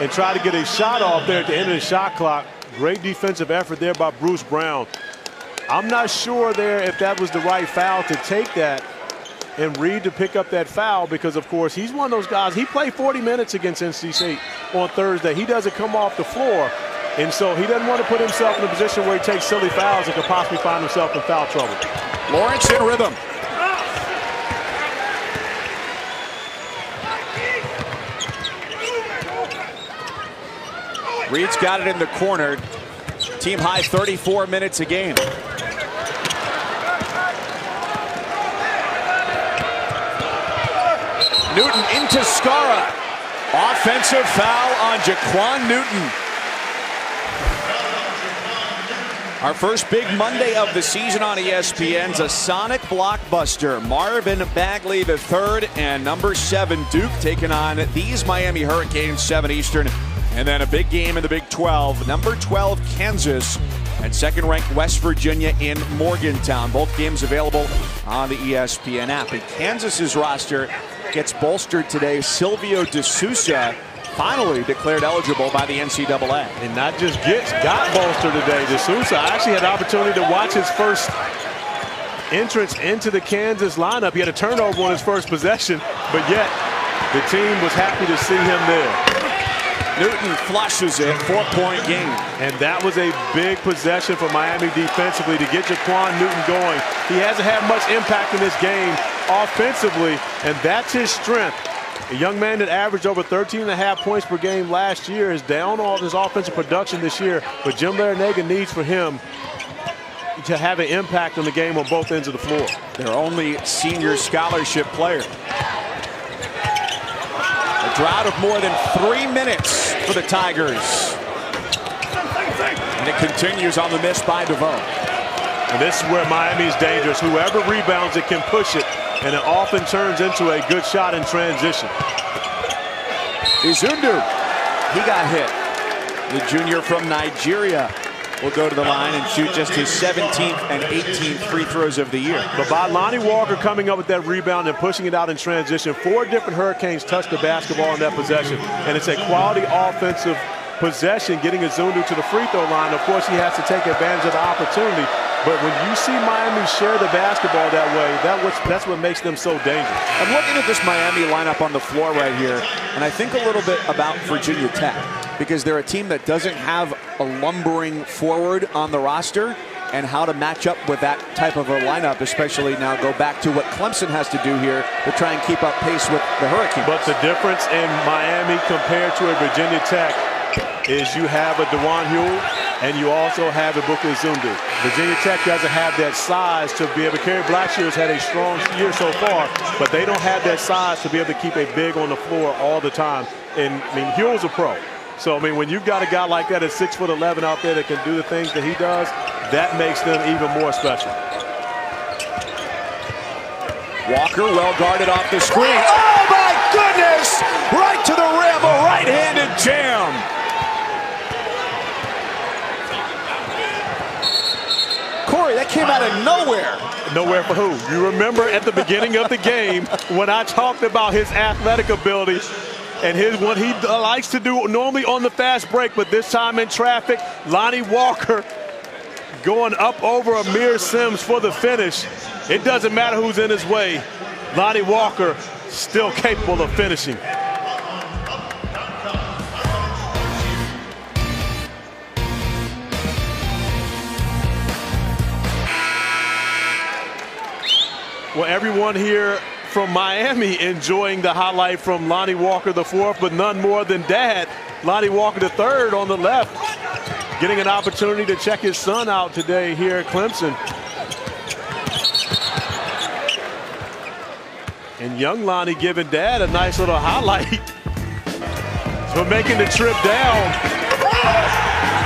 and try to get a shot off there at the end of the shot clock. Great defensive effort there by Bruce Brown. I'm not sure there if that was the right foul to take that and Reed to pick up that foul because, of course, he's one of those guys. He played 40 minutes against NC State on Thursday. He doesn't come off the floor, and so he doesn't want to put himself in a position where he takes silly fouls and could possibly find himself in foul trouble. Lawrence in rhythm. Reed's got it in the corner. Team high 34 minutes a game. Newton into Skara. Offensive foul on Jaquan Newton. Our first big Monday of the season on ESPN's a Sonic blockbuster. Marvin Bagley III and number 7 Duke taking on these Miami Hurricanes, 7 Eastern. And then a big game in the Big 12. Number 12 Kansas and second-ranked West Virginia in Morgantown. Both games available on the ESPN app. And Kansas's roster gets bolstered today. Silvio De Sousa finally declared eligible by the NCAA. And not just got bolstered today. De Sousa actually had the opportunity to watch his first entrance into the Kansas lineup. He had a turnover on his first possession, but yet the team was happy to see him there. Newton flushes it, 4-point game. And that was a big possession for Miami defensively to get Jaquan Newton going. He hasn't had much impact in this game offensively, and that's his strength. A young man that averaged over 13.5 points per game last year is down on his offensive production this year, but Jim Larinaga needs for him to have an impact on the game on both ends of the floor. Their only senior scholarship player. A drought of more than 3 minutes for the Tigers. And it continues on the miss by DeVoe. And this is where Miami's dangerous. Whoever rebounds it can push it, and it often turns into a good shot in transition. Izundu, he got hit. The junior from Nigeria will go to the line and shoot just his 17th and 18th free throws of the year. But by Lonnie Walker coming up with that rebound and pushing it out in transition, 4 different Hurricanes touched the basketball in that possession. And it's a quality offensive possession getting Izundu to the free throw line. Of course, he has to take advantage of the opportunity. But when you see Miami share the basketball that way, that's what makes them so dangerous. I'm looking at this Miami lineup on the floor right here, and I think a little bit about Virginia Tech, because they're a team that doesn't have a lumbering forward on the roster, and how to match up with that type of a lineup, especially now go back to what Clemson has to do here to try and keep up pace with the Hurricanes. But the difference in Miami compared to a Virginia Tech is you have a DeJuan Huell and you also have a Booker Izundu. Virginia Tech doesn't have that size to be able to carry. Blackshear's had a strong year so far, but they don't have that size to be able to keep a big on the floor all the time. And I mean, Huell's a pro. So, I mean, when you've got a guy like that at 6'11" out there that can do the things that he does, that makes them even more special. Walker well guarded off the screen. Oh, my goodness! Right to the rim, a right-handed jam. Corey, that came out of nowhere. Nowhere for who? You remember at the beginning of the game when I talked about his athletic ability and what he likes to do normally on the fast break, but this time in traffic, Lonnie Walker going up over Amir Sims for the finish. It doesn't matter who's in his way. Lonnie Walker still capable of finishing. Well, everyone here from Miami enjoying the highlight from Lonnie Walker IV, but none more than Dad, Lonnie Walker III on the left, getting an opportunity to check his son out today here at Clemson. And young Lonnie giving Dad a nice little highlight for making the trip down.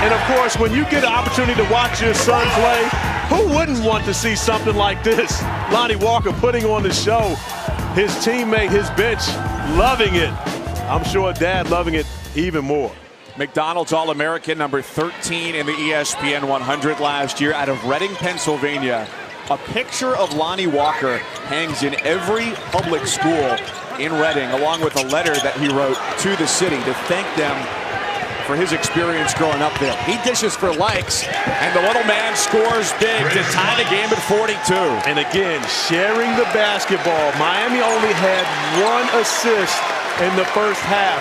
And of course, when you get an opportunity to watch your son play, who wouldn't want to see something like this? Lonnie Walker putting on the show. His teammate, his bench, loving it. I'm sure Dad loving it even more. McDonald's All-American, number 13 in the ESPN 100 last year, out of Reading, Pennsylvania. A picture of Lonnie Walker hangs in every public school in Reading, along with a letter that he wrote to the city to thank them for his experience growing up there. He dishes for likes, and the little man scores big to tie the game at 42. And again, sharing the basketball. Miami only had 1 assist in the first half,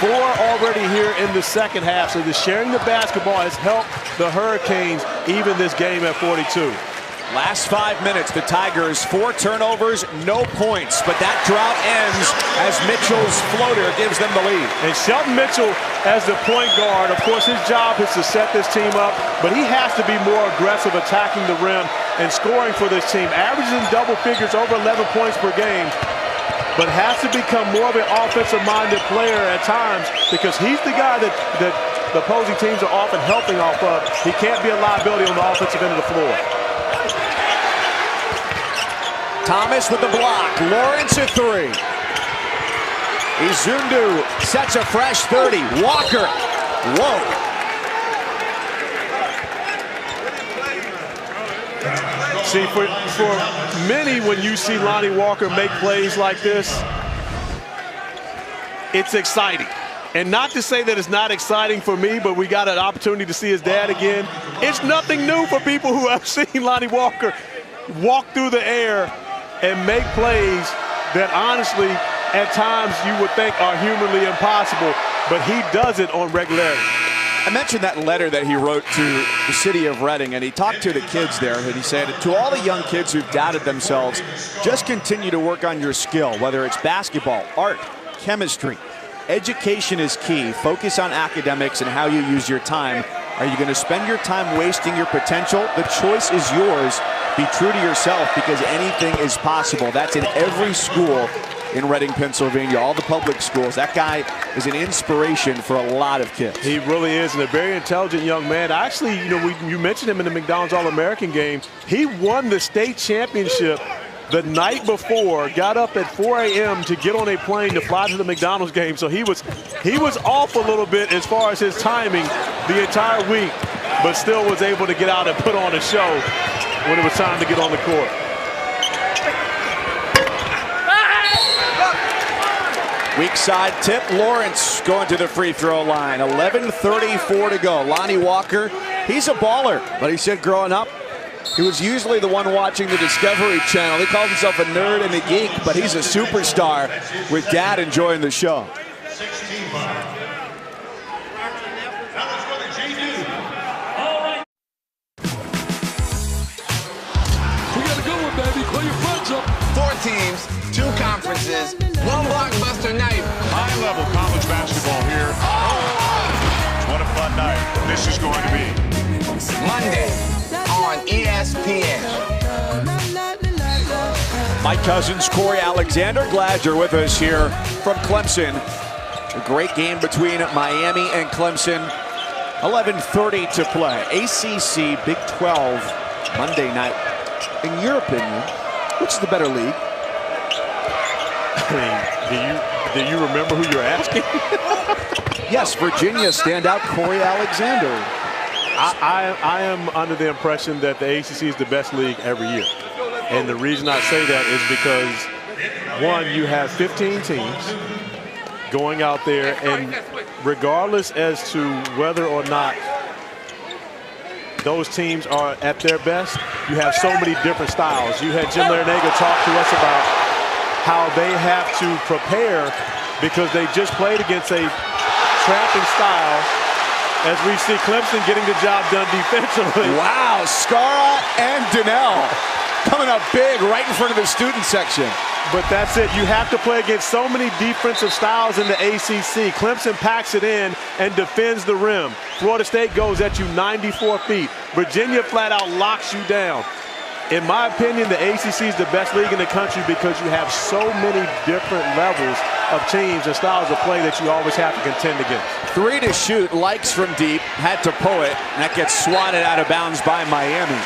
4 already here in the second half. So the sharing the basketball has helped the Hurricanes even this game at 42. Last 5 minutes, the Tigers, 4 turnovers, no points, but that drought ends as Mitchell's floater gives them the lead. And Shelton Mitchell as the point guard, of course his job is to set this team up, but he has to be more aggressive attacking the rim and scoring for this team. Averaging double figures, over 11 points per game, but has to become more of an offensive-minded player at times because he's the guy that the opposing teams are often helping off of. He can't be a liability on the offensive end of the floor. Thomas with the block. Lawrence at 3. Izundu sets a fresh 30. Walker. Whoa. See, for many, when you see Lonnie Walker make plays like this, it's exciting. And not to say that it's not exciting for me, but we got an opportunity to see his dad again. It's nothing new for people who have seen Lonnie Walker walk through the air and make plays that honestly at times you would think are humanly impossible, but he does it on regularity. I mentioned that letter that he wrote to the city of Reading, and he talked to the kids there, and he said, to all the young kids who've doubted themselves, just continue to work on your skill, whether it's basketball, art, chemistry. Education is key. Focus on academics and how you use your time. Are you going to spend your time wasting your potential? The choice is yours. Be true to yourself because anything is possible. That's in every school in Reading, Pennsylvania, all the public schools. That guy is an inspiration for a lot of kids. He really is, and a very intelligent young man. Actually, you mentioned him in the McDonald's All-American game. He won the state championship the night before, got up at 4 a.m. to get on a plane to fly to the McDonald's game. So he was off a little bit as far as his timing the entire week, but still was able to get out and put on a show when it was time to get on the court. Weak side tip. Lawrence going to the free throw line. 11:34 to go. Lonnie Walker, he's a baller, but he said growing up, he was usually the one watching the Discovery Channel. He calls himself a nerd and a geek, but he's a superstar with Dad enjoying the show. We got a good one, baby. Call your friends up. 4 teams, 2 conferences, 1 blockbuster night. High-level college basketball here. What a fun night this is going to be. Monday on ESPN. Mike Cousins, Corey Alexander, glad you're with us here from Clemson. A great game between Miami and Clemson. 11:30 to play. ACC Big 12 Monday night. In your opinion, which is the better league? Do you remember who you're asking? Yes, Virginia standout Corey Alexander. I am under the impression that the ACC is the best league every year. And the reason I say that is because, one, you have 15 teams going out there, and regardless as to whether or not those teams are at their best, you have so many different styles. You had Jim Larinaga talk to us about how they have to prepare because they just played against a trapping style, as we see Clemson getting the job done defensively. Wow, Skara and Donnell coming up big right in front of the student section. But that's it. You have to play against so many defensive styles in the ACC. Clemson packs it in and defends the rim. Florida State goes at you 94 feet. Virginia flat out locks you down. In my opinion, the ACC is the best league in the country because you have so many different levels of teams and styles of play that you always have to contend against. 3 to shoot, likes from deep, had to pull it, and that gets swatted out of bounds by Miami.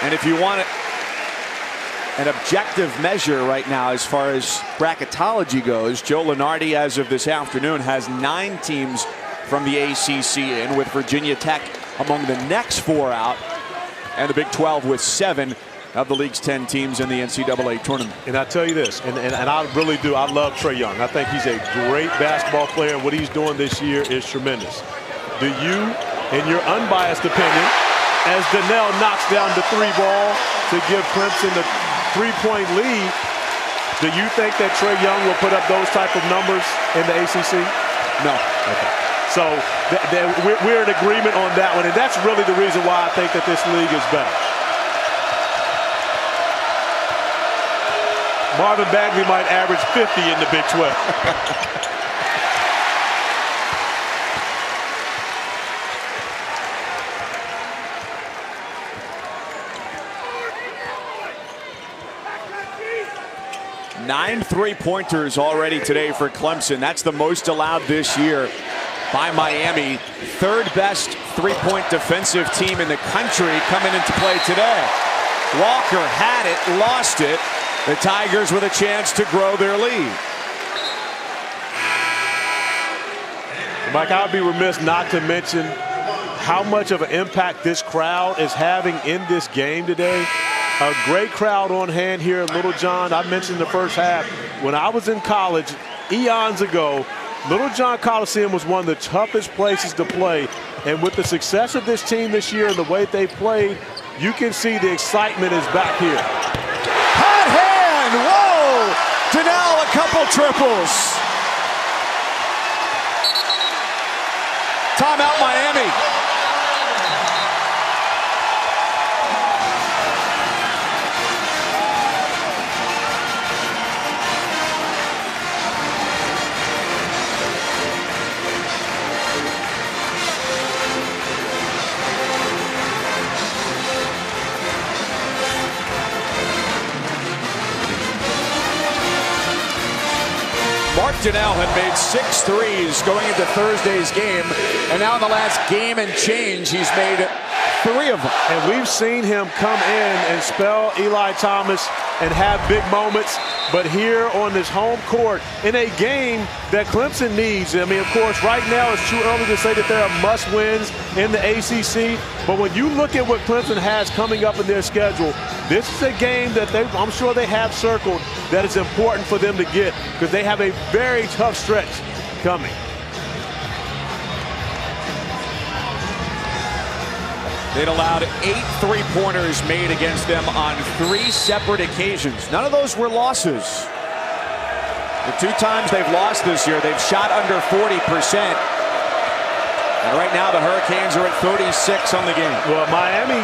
And if you want an objective measure right now as far as bracketology goes, Joe Lunardi, as of this afternoon, has 9 teams from the ACC in, with Virginia Tech among the next 4 out, and the Big 12 with 7 of the league's 10 teams in the NCAA tournament. And I tell you this, and I really do, I love Trae Young. I think he's a great basketball player. What he's doing this year is tremendous. Do you, in your unbiased opinion, as Donnell knocks down the 3 ball to give Clemson the 3-point lead, do you think that Trae Young will put up those type of numbers in the ACC? No. Okay. So we're in agreement on that one, and that's really the reason why I think that this league is better. Marvin Bagley might average 50 in the Big 12. Nine 3-pointers already today for Clemson. That's the most allowed this year by Miami. 3rd best 3-point defensive team in the country coming into play today. Walker had it, lost it. The Tigers with a chance to grow their lead. Mike, I would be remiss not to mention how much of an impact this crowd is having in this game today. A great crowd on hand here at Little John. I mentioned the first half. When I was in college, eons ago, Little John Coliseum was one of the toughest places to play. And with the success of this team this year and the way they played, you can see the excitement is back here. Hot hand! Whoa! Donnell, a couple triples. Timeout, Miami. Mark Donnell had made 6 threes going into Thursday's game, and now in the last game and change, he's made 3 of them. And we've seen him come in and spell Eli Thomas and have big moments, but here on this home court in a game that Clemson needs. I mean, of course, right now it's too early to say that there are must-wins in the ACC, but when you look at what Clemson has coming up in their schedule, this is a game that I'm sure they have circled that is important for them to get because they have a very tough stretch coming. They'd allowed 8 3-pointers made against them on 3 separate occasions. None of those were losses. The 2 times they've lost this year, they've shot under 40%. And right now the Hurricanes are at 36 on the game. Well, Miami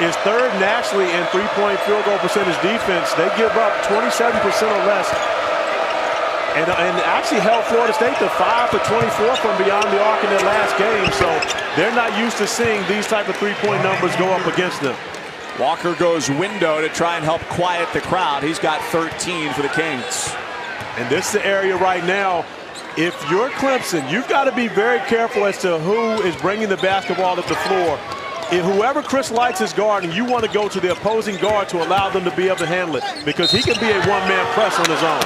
is 3rd nationally in 3-point field goal percentage defense. They give up 27% or less. And actually held Florida State to 5 for 24 from beyond the arc in their last game. So they're not used to seeing these type of 3-point numbers go up against them. Walker goes window to try and help quiet the crowd. He's got 13 for the Kings. And this is the area right now. If you're Clemson, you've got to be very careful as to who is bringing the basketball to the floor. If whoever Chris Lights is guarding, you want to go to the opposing guard to allow them to be able to handle it because he can be a one-man press on his own.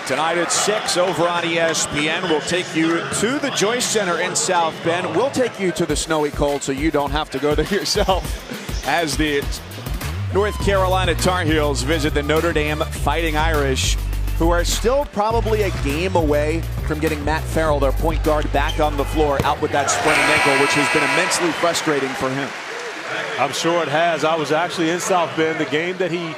Tonight at 6 over on ESPN. We'll take you to the Joyce Center in South Bend. We'll take you to the snowy cold so you don't have to go there yourself as the North Carolina Tar Heels visit the Notre Dame Fighting Irish, who are still probably a game away from getting Matt Farrell, their point guard, back on the floor out with that sprained ankle, which has been immensely frustrating for him. I'm sure it has. I was actually in South Bend the game that he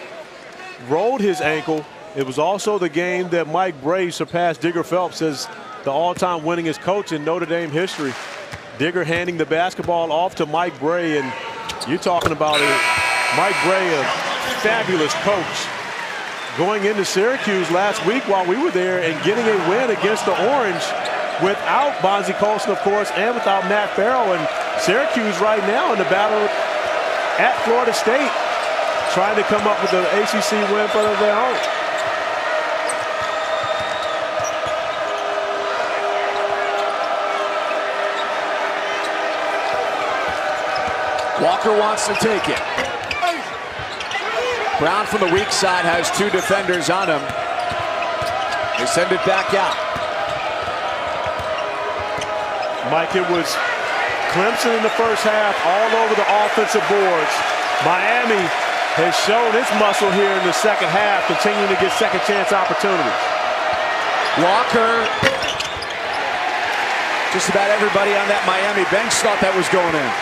rolled his ankle. It was also the game that Mike Brey surpassed Digger Phelps as the all-time winningest coach in Notre Dame history. Digger handing the basketball off to Mike Brey, and you're talking about Mike Brey, a fabulous coach, going into Syracuse last week while we were there and getting a win against the Orange without Bonzie Colson, of course, and without Matt Farrell. And Syracuse right now in the battle at Florida State, trying to come up with an ACC win for their own. Walker wants to take it. Brown from the weak side has two defenders on him. They send it back out. Mike, it was Clemson in the first half, all over the offensive boards. Miami has shown its muscle here in the second half, continuing to get second chance opportunities. Walker. Just about everybody on that Miami bench thought that was going in.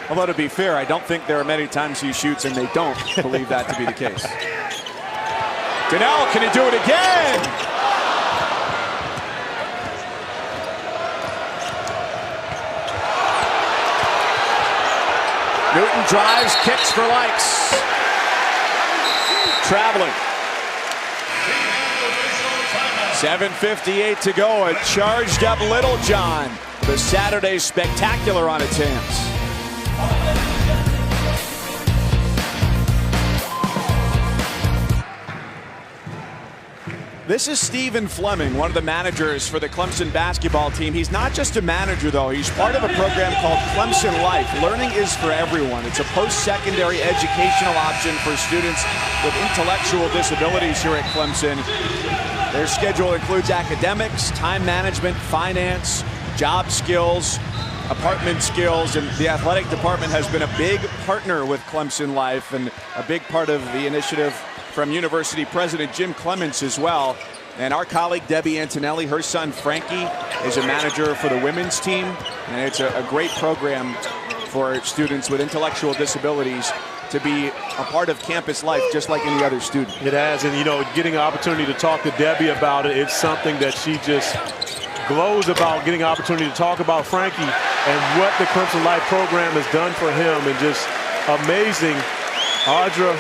Although, to be fair, I don't think there are many times he shoots and they don't believe that to be the case. Donnell, can he do it again? Newton drives, kicks for likes. Traveling. 7:58 to go. A charged up Littlejohn. The Saturday Spectacular on its hands. This is Stephen Fleming, one of the managers for the Clemson basketball team. He's not just a manager, though. He's part of a program called Clemson Life. Learning is for everyone. It's a post-secondary educational option for students with intellectual disabilities here at Clemson. Their schedule includes academics, time management, finance, job skills, apartment skills, and the athletic department has been a big partner with Clemson Life and a big part of the initiative from University President Jim Clements as well. And our colleague Debbie Antonelli, her son Frankie, is a manager for the women's team. And it's a great program for students with intellectual disabilities to be a part of campus life just like any other student. It has, and you know, getting an opportunity to talk to Debbie about it, it's something that she just glows about, getting an opportunity to talk about Frankie and what the Clemson Life program has done for him, and just amazing. Audra,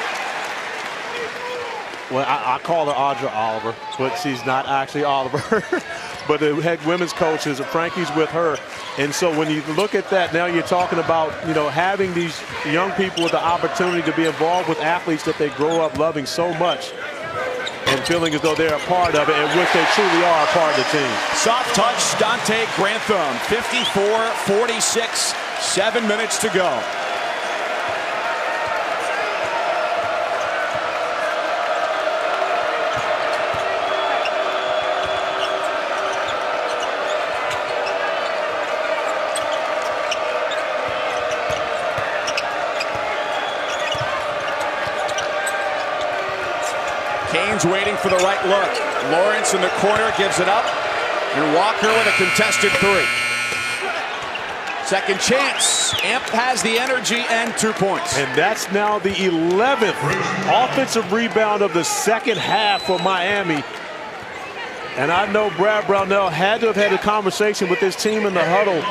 well, I call her Audra Oliver, but she's not actually Oliver. But the head women's coach is Frankie's with her. And so when you look at that, now you're talking about, you know, having these young people with the opportunity to be involved with athletes that they grow up loving so much and feeling as though they're a part of it, and which they truly are a part of the team. Soft touch, Dante Grantham, 54-46, 7 minutes to go. Kane's waiting for the right look. Lawrence in the corner gives it up. And Walker with a contested three. Second chance. Amp has the energy and 2 points. And that's now the 11th offensive rebound of the second half for Miami. And I know Brad Brownell had to have had a conversation with his team in the huddle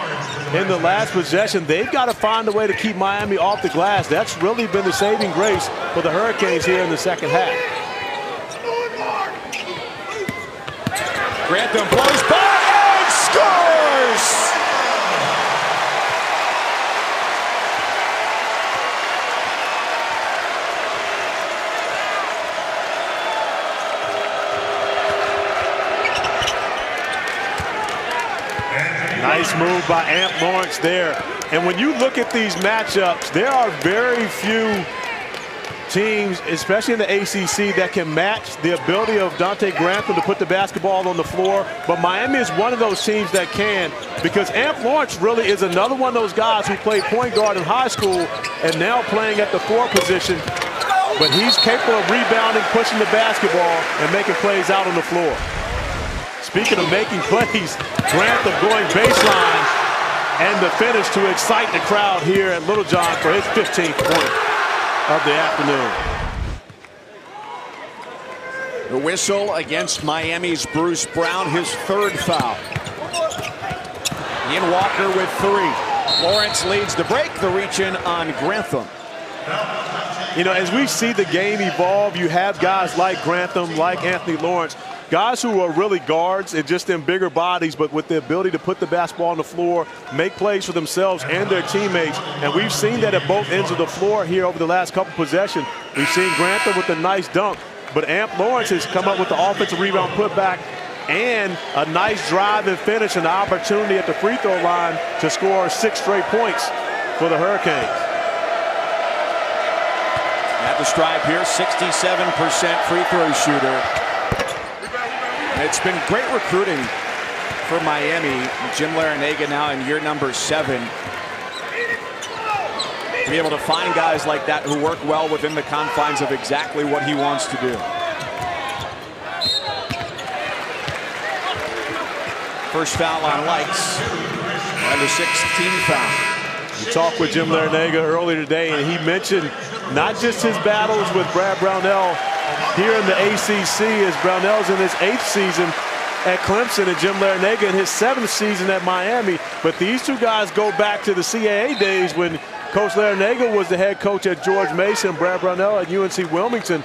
in the last possession. They've got to find a way to keep Miami off the glass. That's really been the saving grace for the Hurricanes here in the second half. Grantham blows by and scores! Nice move by Amp Lawrence there. And when you look at these matchups, there are very few teams, especially in the ACC, that can match the ability of Dante Grantham to put the basketball on the floor. But Miami is one of those teams that can, because Amp Lawrence really is another one of those guys who played point guard in high school and now playing at the 4 position. But he's capable of rebounding, pushing the basketball, and making plays out on the floor. Speaking of making plays, Grantham going baseline, and the finish to excite the crowd here at Littlejohn for his 15th point of the afternoon. The whistle against Miami's Bruce Brown, his 3rd foul. Ian Walker with 3. Lawrence leads the break, the reach-in on Grantham. You know, as we see the game evolve, you have guys like Grantham, like Anthony Lawrence, guys who are really guards and just in bigger bodies, but with the ability to put the basketball on the floor, make plays for themselves and their teammates. And we've seen that at both ends of the floor here over the last couple possessions. We've seen Grantham with a nice dunk, but Amp Lawrence has come up with the offensive rebound putback and a nice drive and finish, and the opportunity at the free throw line to score 6 straight points for the Hurricanes. At the stripe here, 67% free throw shooter. It's been great recruiting for Miami. Jim Larrañaga now in year number 7. To be able to find guys like that who work well within the confines of exactly what he wants to do. First foul on Likes, and the 16th foul. We talked with Jim Larrañaga earlier today, and he mentioned not just his battles with Brad Brownell here in the ACC, as Brownell's in his 8th season at Clemson and Jim Larrañaga in his 7th season at Miami, but these two guys go back to the CAA days when Coach Larrañaga was the head coach at George Mason, Brad Brownell at UNC Wilmington.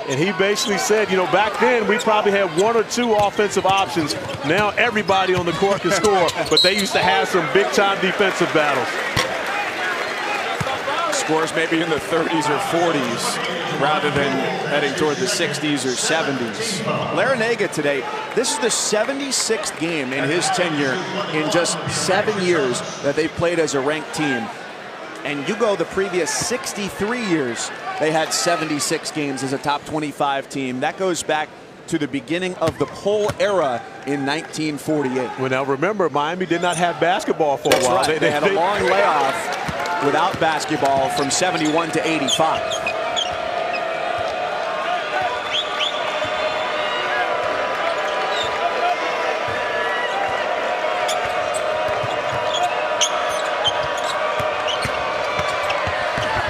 And he basically said, you know, back then we probably had 1 or 2 offensive options. Now everybody on the court can score, but they used to have some big-time defensive battles. Scores maybe in the 30s or 40s rather than heading toward the 60s or 70s. Larrañaga today, this is the 76th game in his tenure in just 7 years that they've played as a ranked team. And you go the previous 63 years, they had 76 games as a top 25 team. That goes back to the beginning of the Pole era in 1948. Well, now remember, Miami did not have basketball for a while. Right. They had a long layoff without basketball from 71 to 85.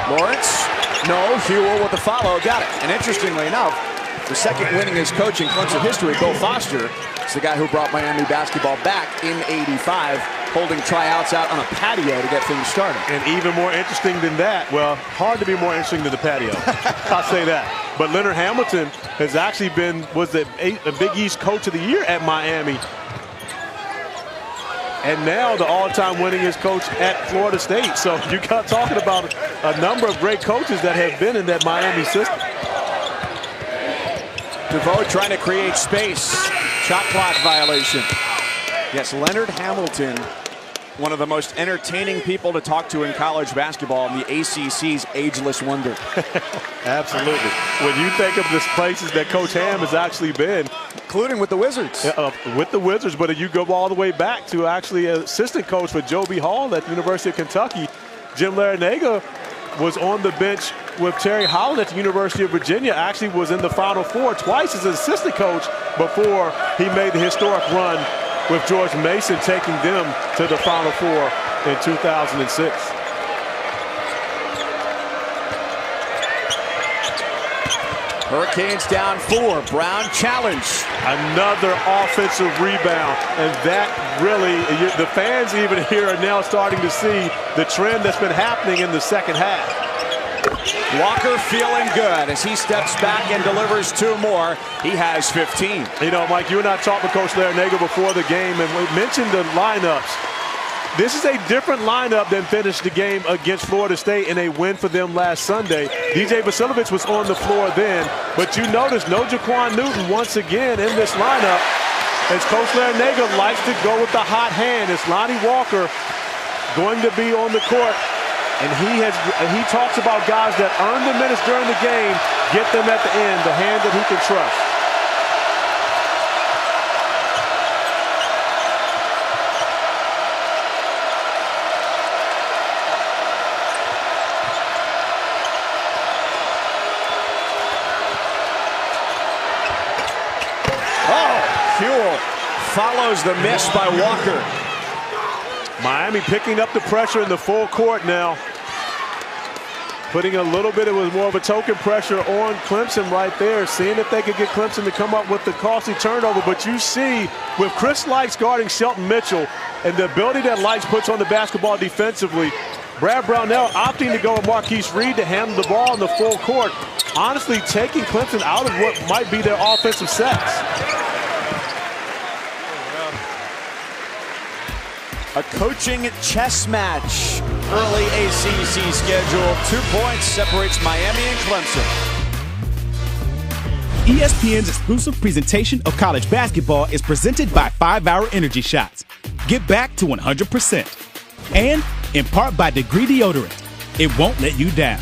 Lawrence, no, Hewell with the follow, got it. And interestingly enough, the second winningest coach in Clemson history, Bill Foster, is the guy who brought Miami basketball back in '85, holding tryouts out on a patio to get things started. And even more interesting than that, well, hard to be more interesting than the patio. I'll say that. But Leonard Hamilton has actually was the Big East Coach of the Year at Miami. And now the all-time winningest coach at Florida State. So you got talking about a number of great coaches that have been in that Miami system. DeVoe trying to create space. Shot clock violation. Yes, Leonard Hamilton, one of the most entertaining people to talk to in college basketball, in the ACC's ageless wonder. Absolutely. When you think of the places that Coach Ham has actually been, including with the Wizards. With the Wizards, but you go all the way back to actually an assistant coach for Joe B. Hall at the University of Kentucky. Jim Larrañaga was on the bench with Terry Holland at the University of Virginia, actually was in the Final Four twice as an assistant coach before he made the historic run with George Mason, taking them to the Final Four in 2006. Hurricanes down 4. Brown challenge. Another offensive rebound. And that really, the fans even here are now starting to see the trend that's been happening in the second half. Walker feeling good as he steps back and delivers 2 more. He has 15. You know, Mike, you and I talked with Coach Larrañaga before the game, and we mentioned the lineups. This is a different lineup than finished the game against Florida State in a win for them last Sunday. DJ Vasiljevic was on the floor then, but you notice no Jaquan Newton once again in this lineup, as Coach Larrañaga likes to go with the hot hand. It's Lonnie Walker going to be on the court And he talks about guys that earn the minutes during the game, get them at the end, the hand that he can trust. Huell follows the miss by Walker. Miami picking up the pressure in the full court now. Putting a little bit, it was more of a token pressure on Clemson right there, seeing if they could get Clemson to come up with the costly turnover. But you see, with Chris Lykes guarding Shelton Mitchell and the ability that Lykes puts on the basketball defensively, Brad Brownell opting to go with Marquise Reed to handle the ball in the full court, honestly taking Clemson out of what might be their offensive sets. A coaching chess match. Early ACC schedule. 2 points separates Miami and Clemson. ESPN's exclusive presentation of college basketball is presented by 5-Hour Energy Shots. Get back to 100%. And in part by Degree Deodorant. It won't let you down.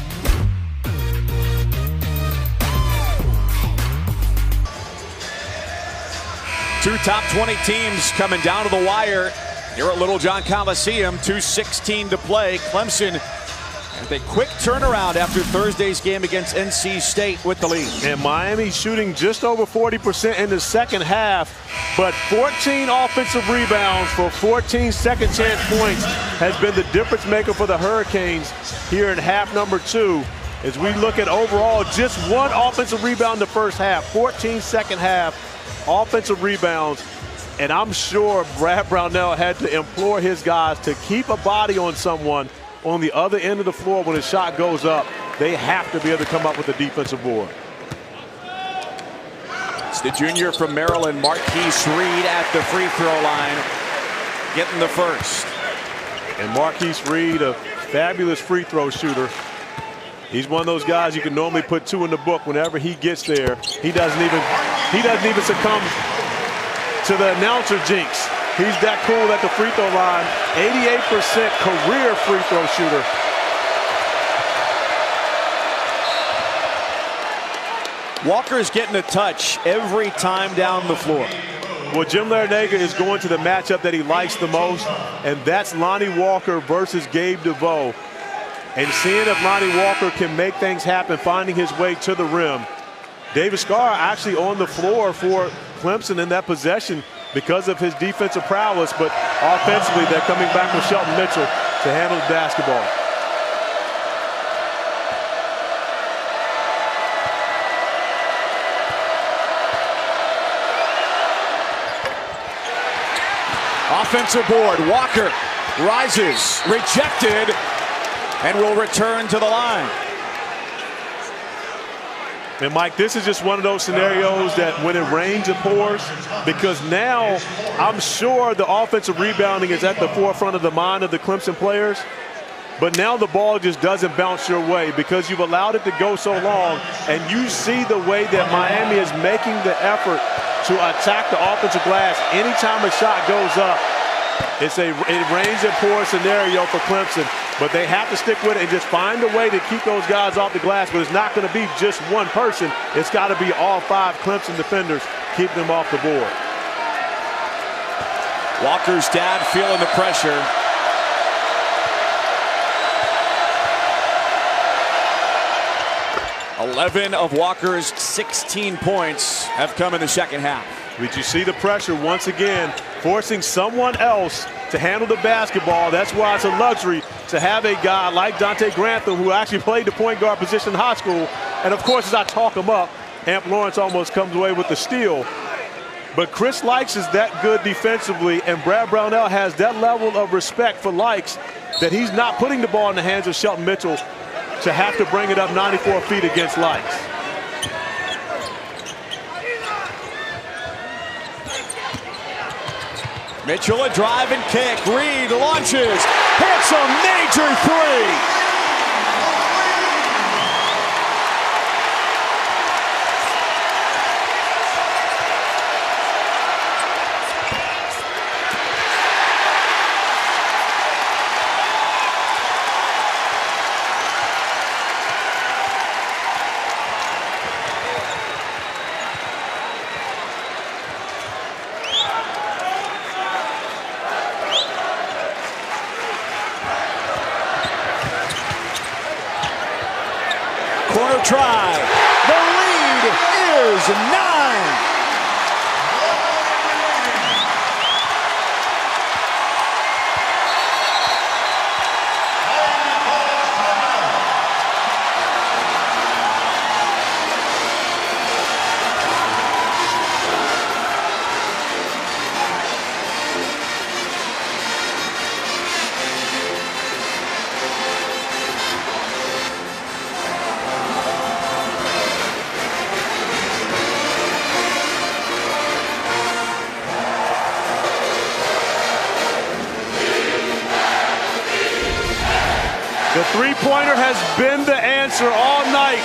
Two top 20 teams coming down to the wire here at Littlejohn Coliseum. 2:16 to play. Clemson with a quick turnaround after Thursday's game against NC State with the lead. And Miami shooting just over 40% in the second half, but 14 offensive rebounds for 14 second chance points has been the difference maker for the Hurricanes here in half number 2. As we look at overall, just 1 offensive rebound in the first half, 14 second half offensive rebounds. And I'm sure Brad Brownell had to implore his guys to keep a body on someone on the other end of the floor when a shot goes up. They have to be able to come up with a defensive board. It's the junior from Maryland, Marquise Reed, at the free throw line, getting the first. And Marquise Reed, a fabulous free throw shooter. He's one of those guys you can normally put 2 in the book. Whenever he gets there, he doesn't even succumb to the announcer jinx. He's that cool at the free throw line. 88% career free throw shooter. Walker's getting a touch every time down the floor. Well, Jim Larinaga is going to the matchup that he likes the most, and that's Lonnie Walker versus Gabe DeVoe. And seeing if Lonnie Walker can make things happen, finding his way to the rim. David Scarr actually on the floor for Clemson in that possession because of his defensive prowess, but offensively they're coming back with Shelton Mitchell to handle the basketball. Offensive board, Walker rises, rejected, and will return to the line. And Mike, this is just one of those scenarios that when it rains, it pours, because now I'm sure the offensive rebounding is at the forefront of the mind of the Clemson players, but now the ball just doesn't bounce your way because you've allowed it to go so long, and you see the way that Miami is making the effort to attack the offensive glass. Anytime a shot goes up, it rains and pours scenario for Clemson, but they have to stick with it and just find a way to keep those guys off the glass. But it's not going to be just one person. It's got to be all 5 Clemson defenders keeping them off the board. Walker's dad feeling the pressure. "11 of Walker's 16 points have come in the second half." Did you see the pressure once again, forcing someone else to handle the basketball? That's why it's a luxury to have a guy like Dante Grantham, who actually played the point guard position in high school. And of course, as I talk him up, Amp Lawrence almost comes away with the steal. But Chris Lykes is that good defensively, and Brad Brownell has that level of respect for Lykes that he's not putting the ball in the hands of Shelton Mitchell to have to bring it up 94 feet against Lykes. Mitchell, a drive and kick. Reed launches, hits a major three. another try. The lead is 9. The three-pointer has been the answer all night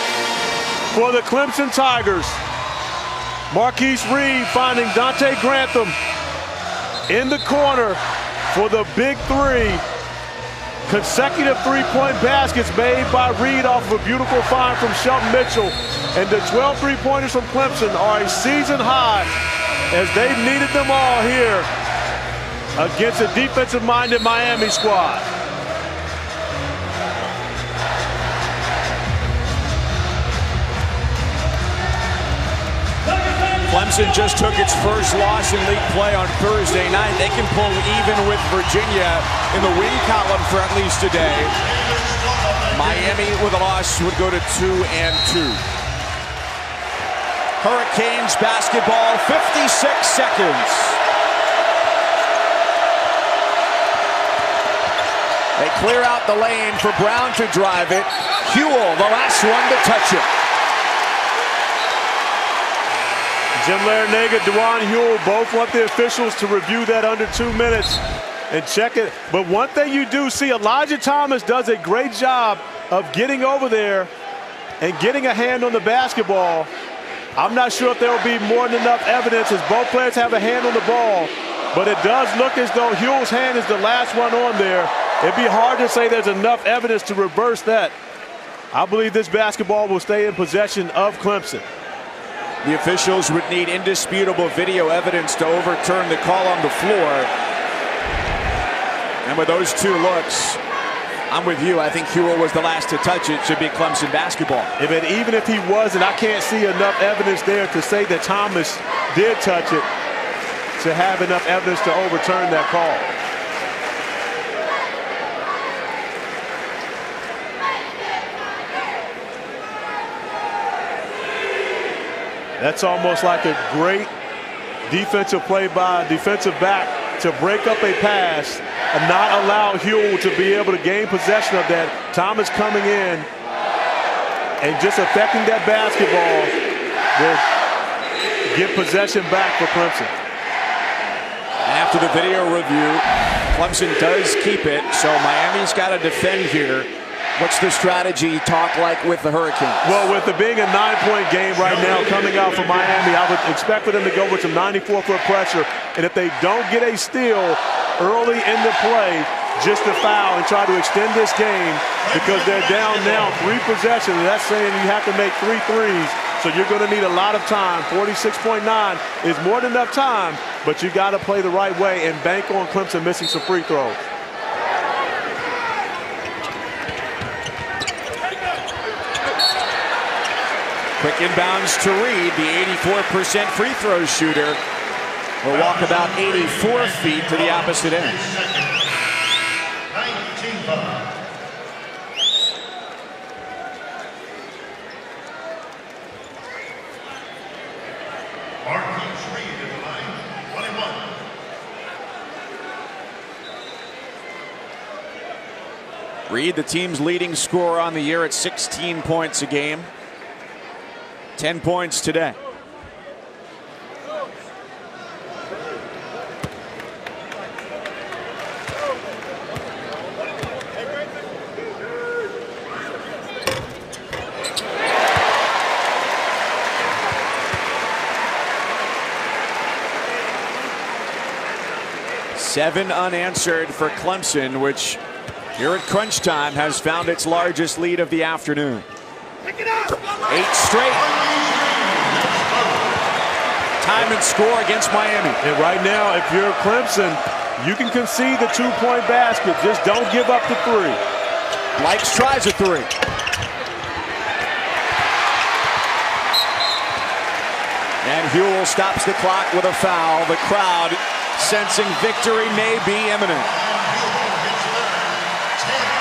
for the Clemson Tigers. Marquise Reed finding Dante Grantham in the corner for the big three. Consecutive three-point baskets made by Reed off of a beautiful find from Shelton Mitchell. And the 12 three-pointers from Clemson are a season high as they've needed them all here against a defensive-minded Miami squad. Clemson just took its first loss in league play on Thursday night. They can pull even with Virginia in the win column for at least today. Miami with a loss would go to 2-2. Hurricanes basketball, 56 seconds. They clear out the lane for Brown to drive it. Huell, the last one to touch it. Jim Larinaga, Dewan Huell both want the officials to review that under 2 minutes and check it. But one thing you do see, Elijah Thomas does a great job of getting over there and getting a hand on the basketball. I'm not sure if there will be more than enough evidence as both players have a hand on the ball, but it does look as though Huell's hand is the last one on there. It'd be hard to say there's enough evidence to reverse that. I believe this basketball will stay in possession of Clemson. The officials would need indisputable video evidence to overturn the call on the floor. And with those two looks, I'm with you. I think Huell was the last to touch it. Should be Clemson basketball. Even if he wasn't, I can't see enough evidence there to say that Thomas did touch it to have enough evidence to overturn that call. That's almost like a great defensive play by a defensive back to break up a pass and not allow Huell to be able to gain possession of that. Thomas coming in and just affecting that basketball will get possession back for Clemson. After the video review, Clemson does keep it, so Miami's got to defend here. What's the strategy talk like with the Hurricanes? Well, with it being a 9-point game right now coming out from Miami, I would expect for them to go with some 94-foot pressure. And if they don't get a steal early in the play, just to foul and try to extend this game because they're down now 3 possessions. That's saying you have to make 3 threes. So you're going to need a lot of time. 46.9 is more than enough time, but you got to play the right way and bank on Clemson missing some free throws. Quick inbounds to Reed, the 84% free throw shooter. Will walk about 84 feet to the opposite end. Reed, the team's leading scorer on the year at 16 points a game. 10 points today. Seven unanswered for Clemson, which here at crunch time has found its largest lead of the afternoon. 8 straight. Time and score against Miami. And right now, if you're Clemson, you can concede the 2-point basket. Just don't give up the 3. Likes tries a 3. And Huell stops the clock with a foul. The crowd sensing victory may be imminent.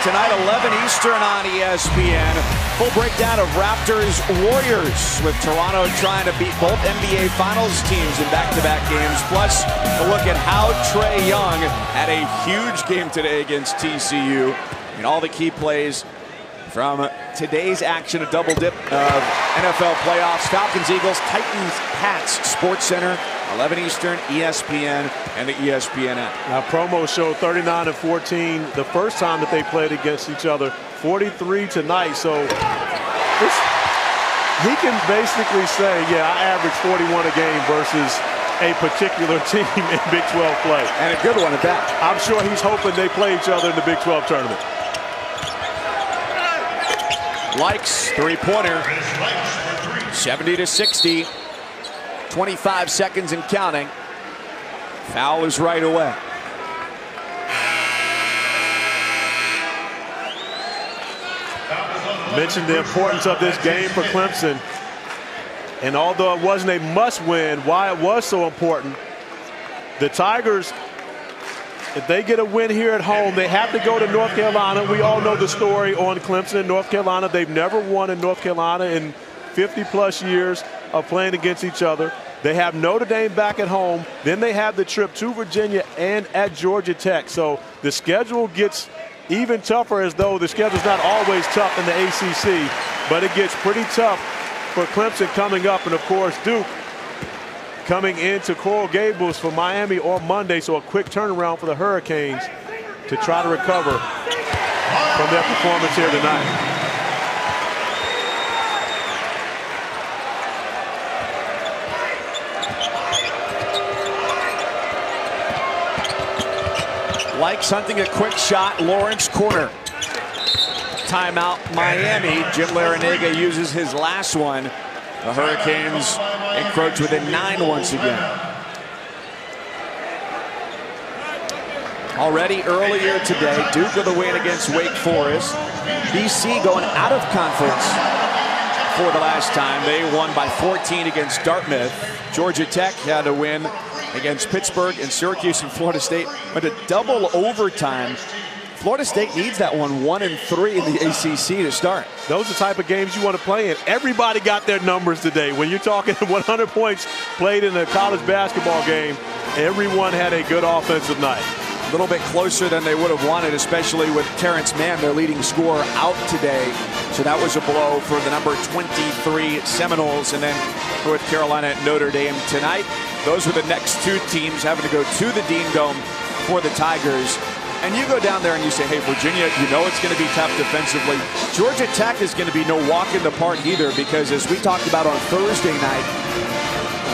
Tonight, 11 Eastern on ESPN. Full breakdown of Raptors Warriors, with Toronto trying to beat both NBA Finals teams in back-to-back games. Plus, a look at how Trae Young had a huge game today against TCU. And all the key plays from today's action, a double dip of NFL playoffs. Falcons, Eagles, Titans, Pats, Sports Center, 11 Eastern, ESPN, and the ESPN app. Now, promo showed 39-14 the first time that they played against each other, 43 tonight. So he can basically say, yeah, I average 41 a game versus a particular team in Big 12 play. And a good one at that. I'm sure he's hoping they play each other in the Big 12 tournament. Likes three-pointer, 70-60, 25 seconds and counting. Foul is right away. Mentioned the importance of this game for Clemson. And although it wasn't a must-win, why it was so important, the Tigers, if they get a win here at home, they have to go to North Carolina. We all know the story on Clemson and North Carolina. They've never won in North Carolina in 50-plus years of playing against each other. They have Notre Dame back at home. Then they have the trip to Virginia and at Georgia Tech. So the schedule gets even tougher, as though the schedule's not always tough in the ACC, but it gets pretty tough for Clemson coming up. And, of course, Duke coming into Coral Gables for Miami on Monday, so a quick turnaround for the Hurricanes to try to recover from their performance here tonight. Likes hunting a quick shot, Lawrence corner. Timeout Miami. Jim Larrañaga uses his last one. The Hurricanes encroach within 9 once again. Already earlier today, Duke with a win against Wake Forest. BC going out of conference for the last time. They won by 14 against Dartmouth. Georgia Tech had a win against Pittsburgh, and Syracuse and Florida State went to double overtime. Florida State needs that one 1-3 in the ACC to start. Those are the type of games you want to play in. Everybody got their numbers today. When you're talking 100 points played in a college basketball game, everyone had a good offensive night. A little bit closer than they would have wanted, especially with Terrence Mann, their leading scorer, out today. So that was a blow for the number 23 Seminoles. And then North Carolina at Notre Dame tonight. Those were the next two teams having to go to the Dean Dome for the Tigers. And you go down there and you say, hey, Virginia, you know it's going to be tough defensively. Georgia Tech is going to be no walk in the park either, because as we talked about on Thursday night,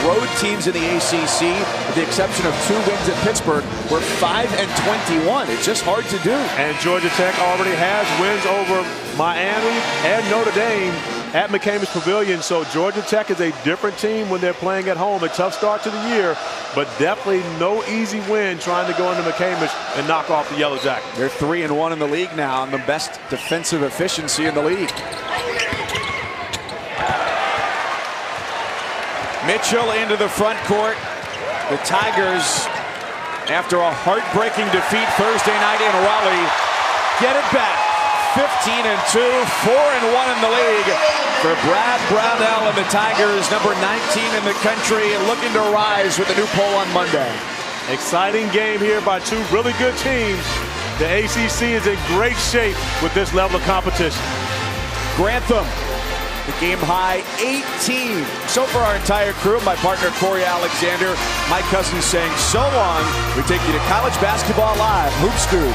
road teams in the ACC, with the exception of 2 wins at Pittsburgh, were 5-21. It's just hard to do. And Georgia Tech already has wins over Miami and Notre Dame at McCamish Pavilion. So Georgia Tech is a different team when they're playing at home. A tough start to the year, but definitely no easy win trying to go into McCamish and knock off the Yellow Jackets. They're 3-1 in the league now, and the best defensive efficiency in the league. Mitchell into the front court. The Tigers, after a heartbreaking defeat Thursday night in Raleigh, get it back. 15-2, 4-1 in the league for Brad Brownell and the Tigers, number 19 in the country, and looking to rise with a new poll on Monday. Exciting game here by two really good teams. The ACC is in great shape with this level of competition. Grantham, the game high 18. So for our entire crew, my partner Corey Alexander, my cousin saying so long. We take you to College Basketball Live, Hoop Scoop.